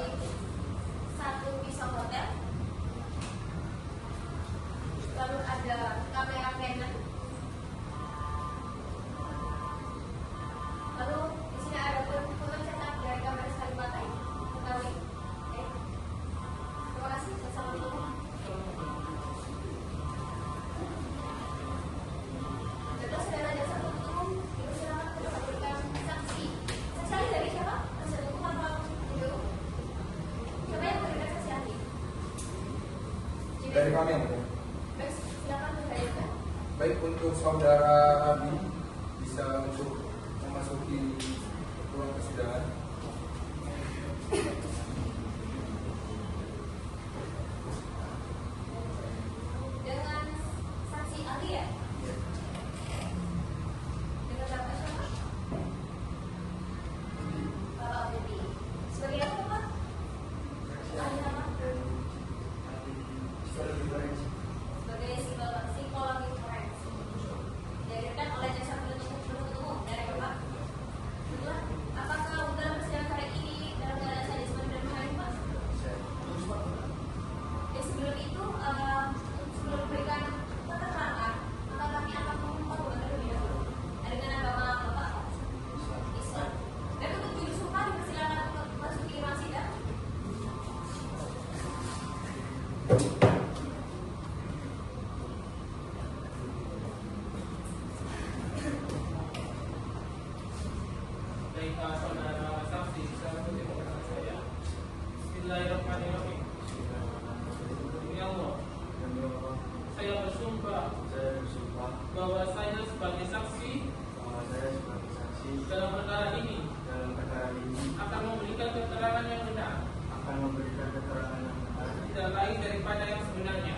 satu pisau hotel, lalu ada kamera Canon, lalu di sini ada pun foto cetak dari kamera sekali pakai. Mengetahui? Oke. Terima kasih. Assalamualaikum. Jelas saudara jaksa penuntut umum dipersilakan untuk memberikan saksi. Saksi ahli dari siapa? Penasihat hukum atau video? Siapa yang memberikan saksi ahli? Dari kami yang Baik, silakan berkaitan. baik untuk saudara Abi bisa untuk memasuki ruang persidangan. Dengan saksi ahli ya? Dengan Bapak siapa? Bapak Budi. Sebagai apa Pak? Ahli apa? Sebagai psikologi forensik. Dihadirkan oleh jaksa penuntut umum dari Bapak. Baiklah, apakah dalam persidangan hari ini dalam keadaan saya sebagai dan hari Pak? Ya sebelum itu, sebelum memberikan keterangan, maka kami akan memohon terlebih dahulu. Dengan agama Bapak Islam. Dan untuk juru sumpah dipersilakan untuk masuki ruang sidang. Baik, saudara saksi, saya mengucapkan saya. Bismillahirrahmanirrahim. Demi Allah, saya bersumpah bahwa saya sebagai saksi dalam perkara ini akan memberikan keterangan yang benar, tidak lain daripada yang sebenarnya.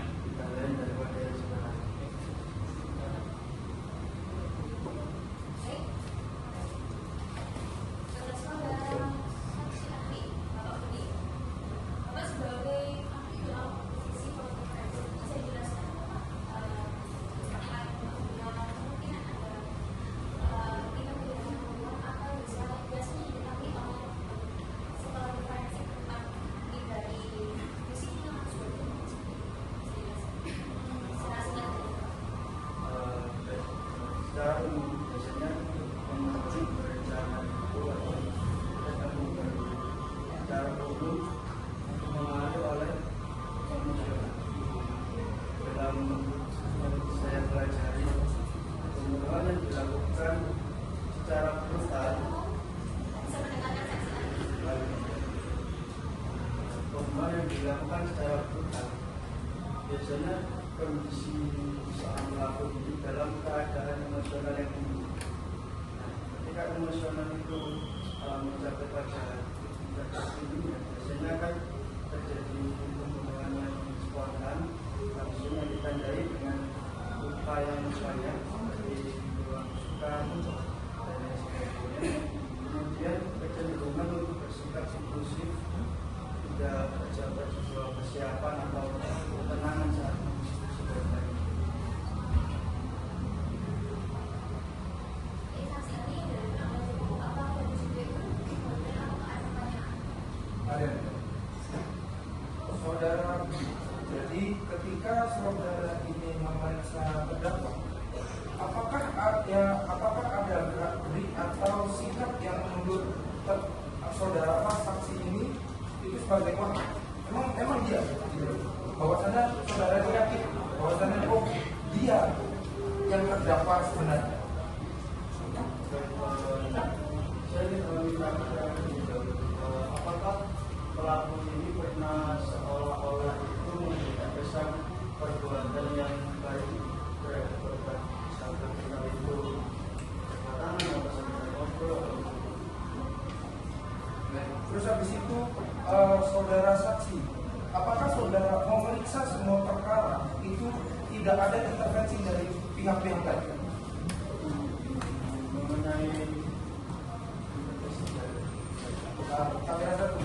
Baik. Saudara saudara saksi ahli Bapak Budi. Bapak sebagai ahli dalam posisi penuntut forensik, saya jelaskan Bapak terkait dengan kemungkinan ada tindak pidana pembunuhan atau biasanya diketahui oleh psikologi forensik tentang dari fisiknya langsung. Saya jelaskan. Secara umum biasanya pembunuhan berencana itu atau kita bukan secara umum mempengaruhi oleh emosional. Dalam yang saya pelajari, pembunuhan yang dilakukan secara brutal, Bisa mendengarkan saksi ahli. pembunuhan yang dilakukan secara brutal biasanya kondisi saat melakukan itu dalam keadaan emosional yang tinggi. Ketika emosional itu mencapai pada tinggi, biasanya kan terjadi pembunuhan yang spontan, langsung yang ditandai dengan luka yang banyak seperti ruang sukan dan lain sebagainya. Kemudian kecenderungan untuk bersikap impulsif Jadi ketika saudara ini memeriksa terdakwa, apakah ada gerak-gerik atau sikap yang menurut saudara saksi ini itu sebagai orang? Emang dia bahwasannya saudara yakin bahwasannya dia yang terdakwa sebenarnya? Saya ingin meminta apakah pelaku ini pernah seolah-olah itu memberikan kesan perbuatan yang baik terhadap misalkan kenal itu perbuatan atau sampai ngobrol. Terus habis itu saudara saksi, apakah saudara memeriksa semua perkara itu tidak ada intervensi dari pihak-pihak lain? Mengenai Kamera satu.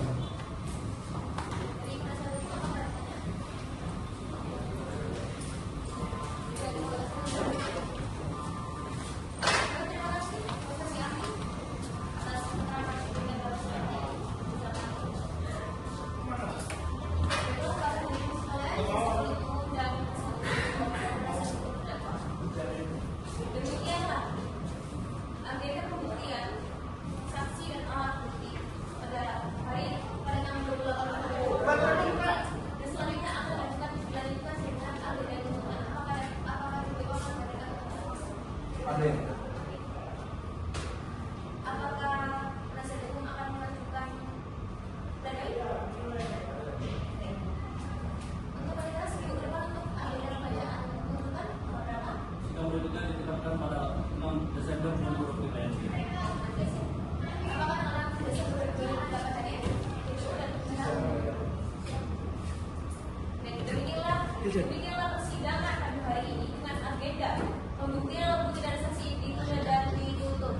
Demikianlah akhirnya pembuktian saksi dan alat bukti pada hari pada tanggal 28 Oktober dan selanjutnya akan dilanjutkan dengan agenda tuntutan. Apakah BPO akan memberikan Ada yang apakah penasihat hukum akan mengajukan pledoi untuk mereka seminggu ke depan untuk agenda pembacaan tuntutan berapa? Sidang berikutnya ditetapkan pada 6 Desember 2025. Apakah tanggal 6 Desember 2008 tadi? Demikianlah persidangan pada hari ini dengan agenda pembuktian alat bukti dan saksi ditunda dan ditutup.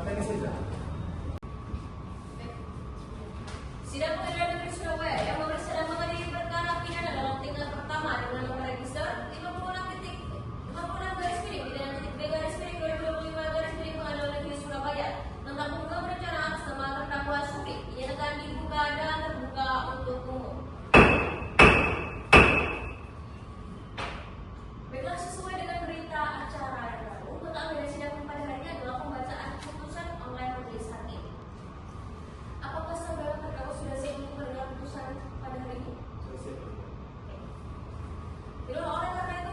apa yang saja? Sidang Pengadilan Negeri Surabaya yang memeriksa dan mengadili perkara pidana dalam tingkat pertama dengan nomor register 56.B/B/2025 Pengadilan Negeri Surabaya tentang pembunuhan berencana atas nama terdakwa Supri dinyatakan dibuka dan terbuka untuk umum. Baiklah, sesuai dengan berita acara yang lalu, maka agenda sidang pada hari ini adalah pembacaan putusan online majelis hakim. Apakah saudara terdakwa sudah siap untuk mendengar putusan pada hari ini? Jadi oleh karena itu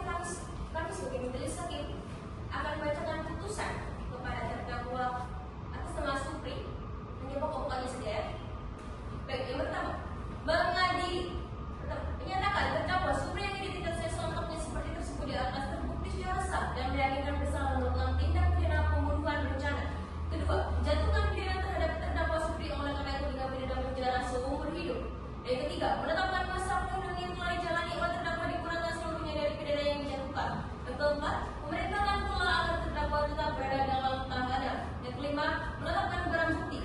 kami sebagai majelis hakim akan membacakan putusan kepada terdakwa atas nama Supri, hanya pokok-pokoknya saja ya. Baik, yang pertama, mengadili menyatakan terdakwa Supri yang identitasnya selengkapnya seperti tersebut di atas terbukti secara sah dan meyakinkan bersalah melakukan tindak pidana pembunuhan berencana. Kedua, menjatuhkan pidana terhadap terdakwa Supri oleh karena itu dengan pidana penjara seumur hidup. Dan yang ketiga, menetapkan masa perlindungan yang telah dijalani oleh terdakwa dikurangkan seluruhnya dari pidana yang dijatuhkan. Yang keempat, memerintahkan pula agar terdakwa tetap berada dalam tahanan. Yang kelima, menetapkan barang bukti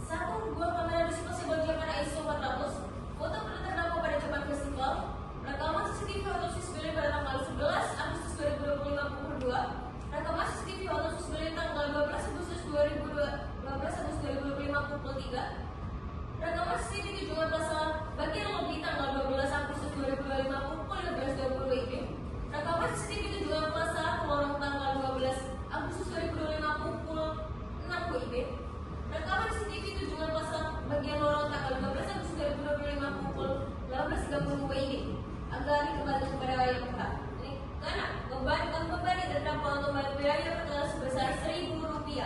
1 buah kamera risiko sebagaimana ISO 400, foto terdakwa pada Japan Festival, rekaman CCTV hotel Sisbeli pada tanggal 11 Agustus 2025 pukul 2, rekaman CCTV hotel Sisbeli tanggal 12 Agustus 2025 pukul 3, rekaman CCTV Jumat Pasal bagian lebih tanggal 12 Agustus 2025 pukul 15.20 WIB, rekaman CCTV Jumat Pasal Lorong tanggal 12 Agustus 2025 pukul 6 WIB, rekaman CCTV Tujuan Pasal bagian lorong tanggal 12 Agustus 2025 pukul 18.30 WIB agar dikembalikan kepada yang berhak. Ini keenam, membayarkan kembali terdakwa untuk membayar biaya perkara sebesar Rp1.000.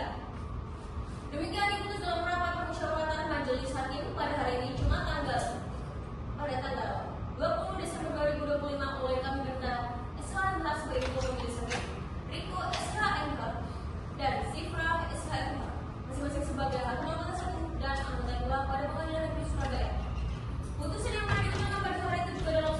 Demikian diputus dalam rapat permusyawaratan majelis hakim pada hari ini Jumat pada tanggal 20 Desember 2025 oleh kami berita SH sebagai ketua majelis hakim, Riko SHMK dan Zifra SHMK masing-masing sebagai hakim anggota 1 dan anggota 2 pada Pengadilan Negeri Surabaya. Putusan yang pernah diterima pada hari itu juga dalam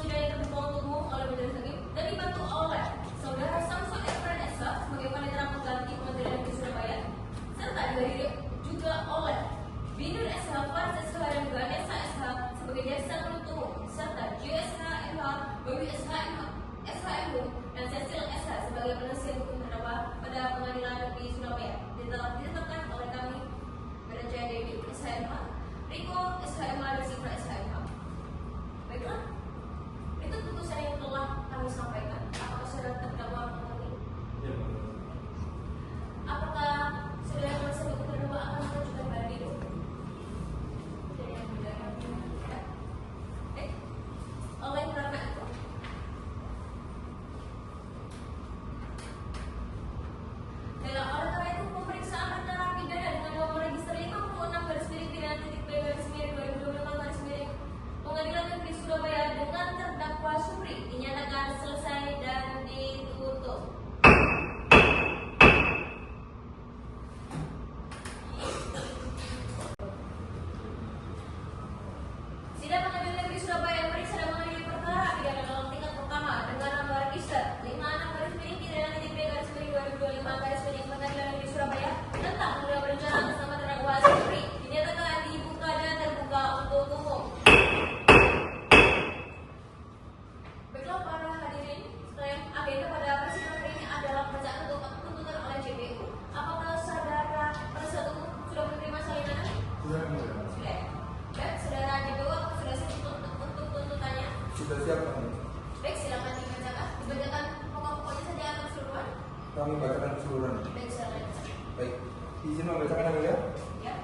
sudah siap kami. Baik, silakan dibacakan pokok-pokoknya saja atau keseluruhan? Kami bacakan keseluruhan. Baik, silakan. Baik, izin membacakan yang mulia. Ya.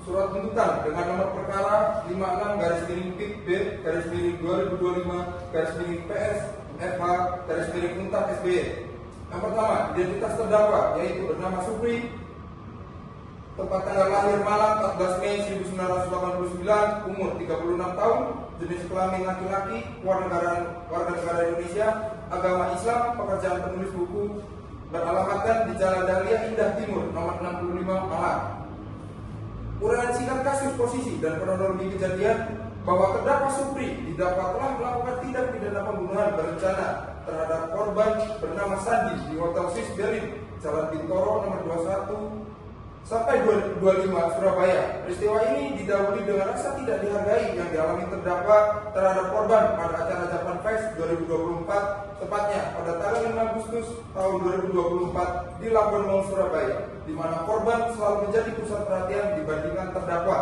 Surat tuntutan dengan nomor perkara 56-PIB/2025-PS FH Untak SBY. Yang pertama, identitas terdakwa yaitu bernama Supri, tempat tanggal lahir Malang 14 Mei 1989, umur 36 tahun, jenis kelamin laki-laki, warga negara Indonesia, agama Islam, pekerjaan penulis buku, beralamatkan di Jalan Dahlia Indah Timur, nomor 65 Malang. Uraian singkat kasus, posisi, dan kronologi kejadian bahwa terdakwa Supri didakwa telah melakukan tindak pidana pembunuhan berencana terhadap korban bernama Sandi di Hotel Swiss Berlin, Jalan Bintoro nomor 21 sampai 25 Surabaya. Peristiwa ini didahului dengan rasa tidak dihargai yang dialami terdakwa terhadap korban pada acara Japan Fest 2024, tepatnya pada tanggal 5 Agustus tahun 2024 di Labuan Mall, Surabaya, di mana korban selalu menjadi pusat perhatian dibandingkan terdakwa.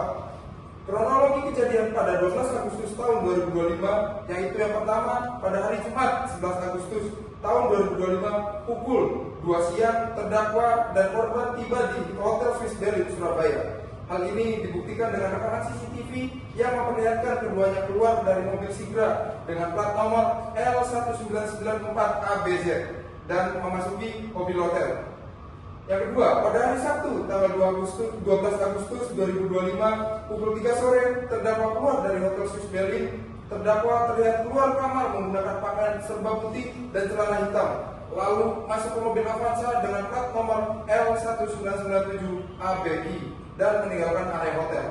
Kronologi kejadian pada 12 Agustus tahun 2025, yaitu yang pertama pada hari Jumat 11 Agustus tahun 2025 pukul 2 siang, terdakwa dan korban tiba di Hotel Swiss Berlin, Surabaya. Hal ini dibuktikan dengan rekaman CCTV yang memperlihatkan keduanya keluar dari mobil Sigra dengan plat nomor L1994ABZ dan memasuki mobil hotel. Yang kedua, pada hari Sabtu tanggal 12 Agustus 2025 pukul 3 sore, terdakwa keluar dari Hotel Swiss Berlin. Terdakwa terlihat keluar kamar menggunakan pakaian serba putih dan celana hitam, lalu masuk ke mobil Avanza dengan plat nomor L1997ABI dan meninggalkan area hotel.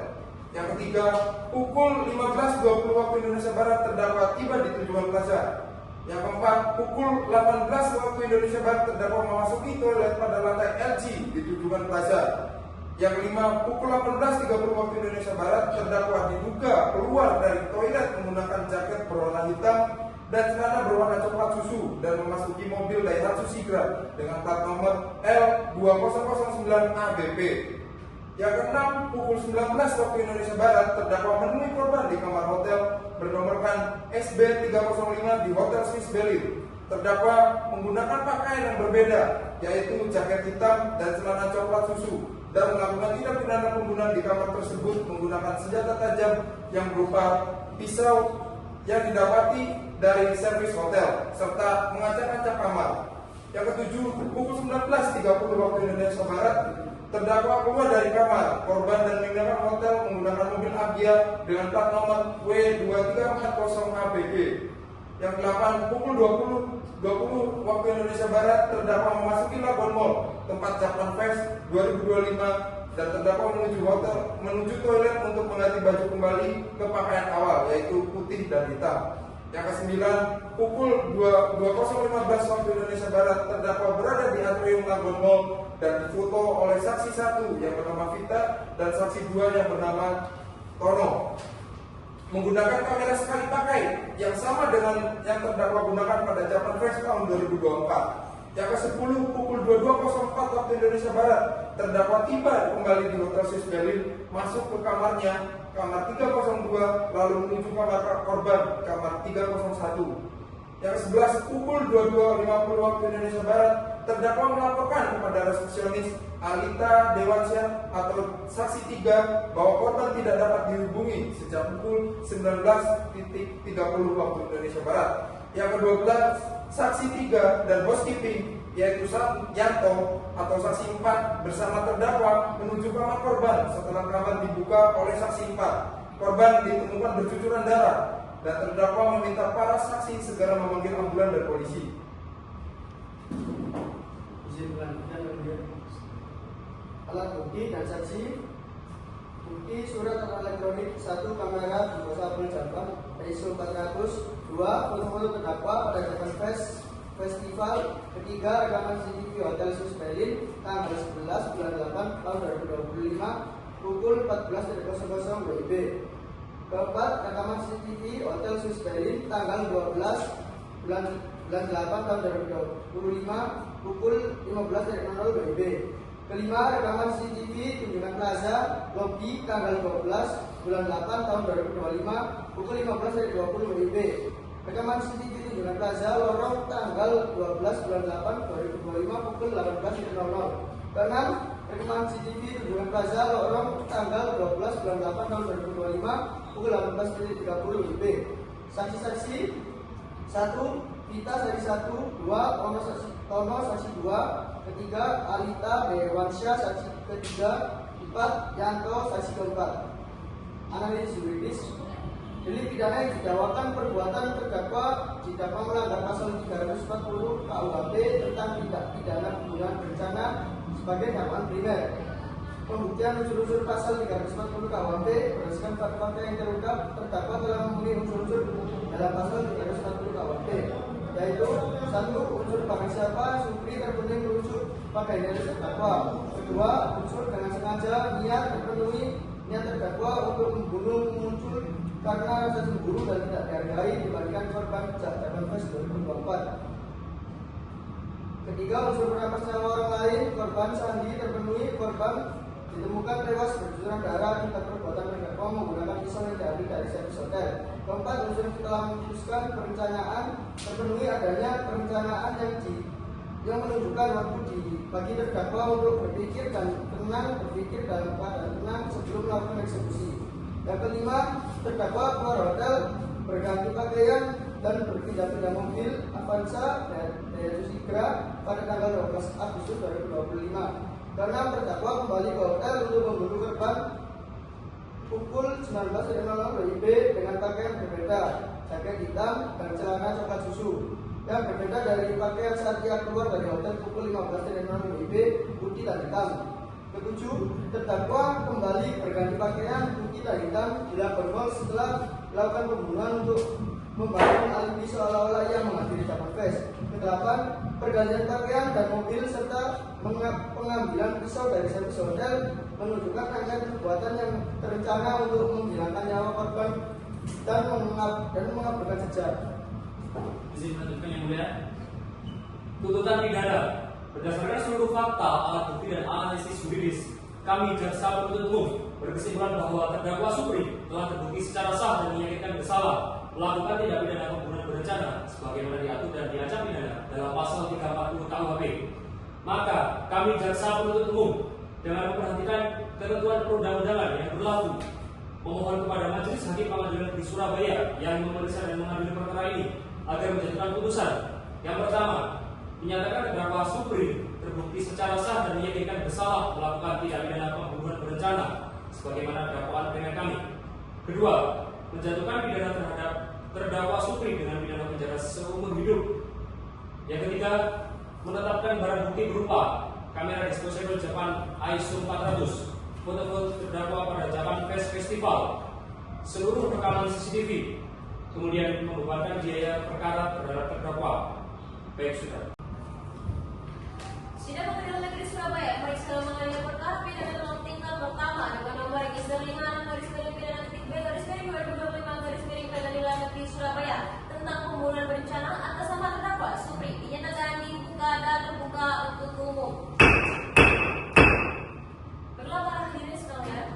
Yang ketiga, pukul 15.20 waktu Indonesia Barat, terdakwa tiba di tujuan plaza. Yang keempat, pukul 18 waktu Indonesia Barat, terdakwa memasuki toilet pada lantai LG di tujuan plaza. Yang kelima, pukul 18.30 waktu Indonesia Barat, terdakwa diduga keluar dari toilet menggunakan jaket berwarna hitam dan celana berwarna coklat susu dan memasuki mobil Daihatsu Sigra dengan plat nomor L2009ABP. Yang keenam, pukul 19 waktu Indonesia Barat, terdakwa menemui korban di kamar hotel bernomorkan SB305 di Hotel Swiss Berlin. Terdakwa menggunakan pakaian yang berbeda, yaitu jaket hitam dan celana coklat susu, dan melakukan tindak pidana pembunuhan di kamar tersebut menggunakan senjata tajam yang berupa pisau yang didapati dari servis hotel, serta mengacak-acak kamar. Yang ketujuh, pukul 19.30 waktu Indonesia Barat, terdakwa keluar dari kamar korban dan meninggalkan hotel menggunakan mobil Agya dengan plat nomor W2340ABG. Yang ke-8, pukul 20.20 waktu Indonesia Barat, terdakwa memasuki Labuan Mall, tempat Japan Fest 2025, dan terdakwa menuju toilet untuk mengganti baju kembali ke pakaian awal, yaitu putih dan hitam. Yang ke-9, pukul 20.15 waktu Indonesia Barat, terdakwa berada di atrium Labuan Mall dan difoto oleh saksi 1 yang bernama Vita dan saksi 2 yang bernama Tono menggunakan kamera sekali pakai yang sama dengan yang terdakwa gunakan pada Japan Fest tahun 2024. Yang ke-10, pukul 22.04 waktu Indonesia Barat, terdakwa tiba kembali di Hotel Swiss Berlin, masuk ke kamarnya, kamar 302, lalu menuju kamar korban, kamar 301. Yang ke-11, pukul 22.50 waktu Indonesia Barat, terdakwa melaporkan kepada resepsionis Alita Dewansyah atau saksi 3 bahwa korban tidak dapat dihubungi sejak pukul 19.30 waktu Indonesia Barat. Yang ke-12, saksi 3 dan housekeeping yaitu Yanto atau saksi 4 bersama terdakwa menuju kamar korban setelah kamar dibuka oleh saksi 4. Korban ditemukan bercucuran darah dan terdakwa meminta para saksi segera memanggil ambulan dan polisi. Izin melanjutkan kemudian alat bukti dan saksi. Bukti surat elektronik 1 kamera di Sabun Japan ISO 400, 2 foto-foto terdakwa pada Japan Festival, ketiga rekaman CCTV Hotel Swiss Berlin tanggal 11 bulan 8 tahun 2025 pukul 14.00 WIB. Keempat, rekaman CCTV Hotel Swiss Berlin tanggal 12 bulan 8 tahun 2025 pukul 15.00 WIB. Kelima, rekaman CCTV Tunjungan Plaza Lobby tanggal 12 bulan 8 tahun 2025 pukul 15.20 WIB. Rekaman CCTV Tunjungan Plaza lorong tanggal 12 bulan 8 2025 pukul 18.00. Keenam, rekaman CCTV Tunjungan Plaza lorong tanggal 12 bulan 8 tahun 2025 pukul 18.30 WIB. Saksi-saksi 1. Pita saksi 1, 2. Tono saksi 2, ketiga Alita Dewansyah saksi ketiga, 4. Yanto saksi keempat. Analisis yuridis. Delik pidana yang didakwakan perbuatan terdakwa didakwa melanggar pasal 340 KUHP tentang tindak pidana pembunuhan berencana sebagai dakwaan primer. Pembuktian unsur-unsur pasal 340 KUHP berdasarkan fakta yang terungkap, terdakwa telah memenuhi unsur-unsur dalam pasal 340 KUHP, yaitu 1. Unsur barang siapa Supri terpenuhi merujuk pada identitas terdakwa. 2. Unsur dengan sengaja niat terpenuhi, niat terdakwa untuk membunuh muncul karena rasa cemburu dan tidak dihargai dibandingkan korban Jakarta Fest 2024. Ketiga, unsur merampas nyawa orang lain, korban Sandi terpenuhi, korban ditemukan tewas bercucuran darah akibat perbuatan terdakwa menggunakan pisau yang diambil dari servis hotel. Keempat, unsur telah memutuskan perencanaan terpenuhi adanya perencanaan yang menunjukkan waktu bagi terdakwa untuk berpikir dan tenang, berpikir dalam keadaan tenang sebelum melakukan eksekusi. Yang kelima, terdakwa keluar hotel berganti pakaian dan berpindah-pindah mobil Avanza dan Sigra pada tanggal 12 Agustus 2025. Keenam, terdakwa kembali ke hotel untuk membunuh korban pukul 19.00 WIB dengan pakaian berbeda, jaket hitam dan celana coklat susu, yang berbeda dari pakaian saat ia keluar dari hotel pukul 15.00 WIB, putih dan hitam. Ketujuh, terdakwa kembali berganti pakaian putih dan hitam bila bergol setelah melakukan pembunuhan untuk membangun alibi seolah-olah ia menghadiri Japan Fest. Kedelapan, pergantian pakaian dan mobil serta pengambilan pisau dari servis hotel menunjukkan rangkaian perbuatan yang terencana untuk menghilangkan nyawa korban dan mengabulkan jejak. Izin melanjutkan yang mulia. Tuntutan pidana berdasarkan seluruh fakta, alat bukti dan analisis yuridis, kami jaksa penuntut umum berkesimpulan bahwa terdakwa Supri telah terbukti secara sah dan meyakinkan bersalah melakukan tindak pidana pembunuhan berencana sebagaimana diatur dan diancam pidana dalam pasal 340 KUHP. Maka kami jaksa penuntut umum dengan memperhatikan ketentuan perundang-undangan yang berlaku memohon kepada Majelis Hakim Pengadilan Negeri Surabaya yang memeriksa dan mengadili perkara ini agar menjatuhkan putusan. Yang pertama, menyatakan terdakwa Supri terbukti secara sah dan meyakinkan bersalah melakukan tindak pidana pembunuhan berencana sebagaimana dakwaan dengan kami. Kedua, menjatuhkan pidana terhadap terdakwa Supri dengan pidana penjara seumur hidup. Yang ketiga, menetapkan barang bukti berupa kamera disposable Japan ISO 400, foto-foto terdakwa pada Japan Fest Festival, seluruh rekaman CCTV, kemudian membebankan biaya perkara terhadap terdakwa. Baik, sudah. Sidang Pengadilan Negeri Surabaya memeriksa mengenai perkara pidana dalam tingkat pertama dengan nomor register 56/PIDANA/2025/PPDN Negeri Surabaya tentang pembunuhan berencana atas nama terdakwa Supri dinyatakan dibuka dan terbuka untuk umum. Baiklah para hadirin sekalian,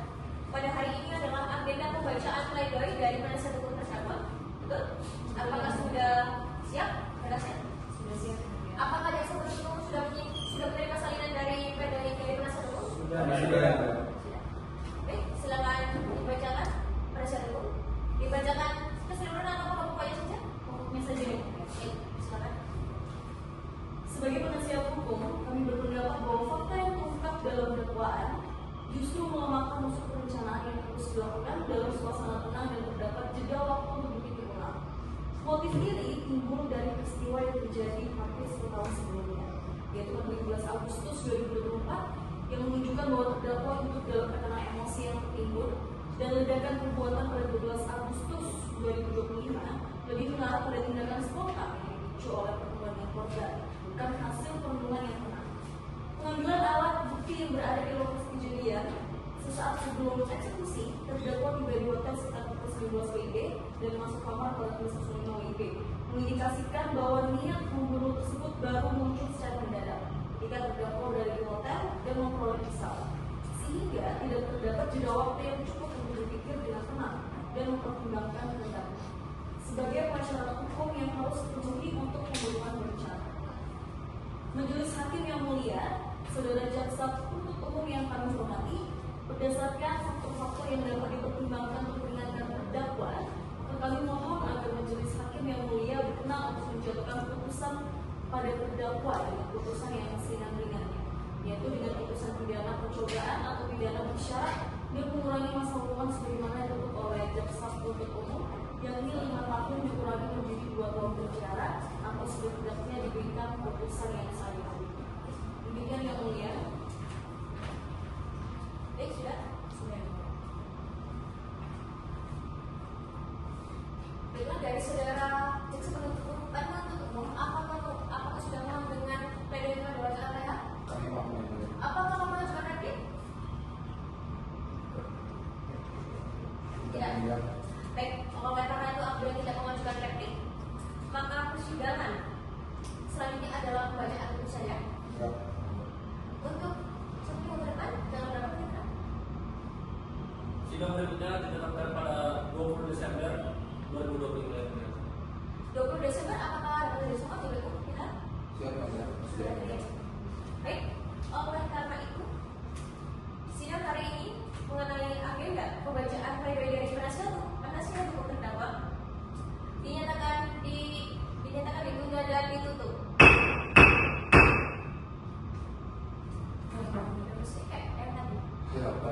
pada hari ini adalah agenda pembacaan pledoi dari penasihat hukum terdakwa. Betul? Apakah sudah siap? Sudah siap. Apakah jaksa penuntut umum sudah menerima salinan dari pledoi dari penasihat hukum? Sudah. Baik, silakan dibacakan penasihat hukum. Dibacakan keseluruhan atau pokok-pokoknya saja? Pokoknya saja deh. Baik, silakan. Sebagai penasihat hukum, kami berpendapat bahwa fakta yang terungkap dalam dakwaan justru melemahkan unsur perencanaan yang terus dilakukan dalam suasana tenang dan terdapat jeda waktu untuk berpikir ulang. Motif ini timbul dari peristiwa yang terjadi hampir setahun sebelumnya, yaitu 15 Agustus 2024, yang menunjukkan bahwa terdakwa hidup dalam tekanan emosi yang tertimbun, dan ledakan perbuatan pada 12 Agustus 2025 lebih mengarah pada tindakan spontan yang dipicu oleh perkembangan korban, bukan hasil perenungan yang tenang. Pengambilan alat bukti yang berada di lokasi kejadian sesaat sebelum eksekusi, terdakwa tiba di hotel sekitar pukul 19 WIB dan masuk kamar pada pukul 15 WIB, mengindikasikan bahwa niat membunuh tersebut baru muncul secara mendadak ketika terdakwa dari hotel dan memperoleh pisau, sehingga tidak terdapat jeda waktu yang cukup untuk berpikir dengan tenang dan mempertimbangkan kehendak. sebagai prasyarat hukum yang harus dipenuhi untuk pembunuhan berencana. Majelis Hakim yang mulia, saudara jaksa penuntut umum yang kami hormati, berdasarkan faktor-faktor yang dapat dipertimbangkan untuk meringankan terdakwa, kami mohon agar majelis hakim yang mulia berkenan untuk menjatuhkan putusan pada terdakwa dengan putusan yang seringan-ringannya, yaitu dengan putusan pidana percobaan atau pidana bersyarat yang mengurangi masa hukuman sebagaimana dituntut oleh jaksa penuntut umum, yakni 5 tahun dikurangi menjadi 2 tahun penjara atau setidaknya diberikan putusan yang sama. Demikian yang mulia. Baik, sudah? Sudah. Baiklah, dari saudara jaksa penuntut umum, apakah sudah mau dengan pledoi bacaan rehat? Kami mau. Apakah mau mengajukan replik? Tidak. Baik, oleh karena itu apabila tidak mengajukan replik, maka persidangan selanjutnya adalah pembacaan putusan ya. Untuk satu minggu depan dalam berapa menit? Sidang berikutnya ditetapkan pada 20 Desember 2020. 20 Desember apakah ada besok atau tidak? Siapa ya? Baik, oleh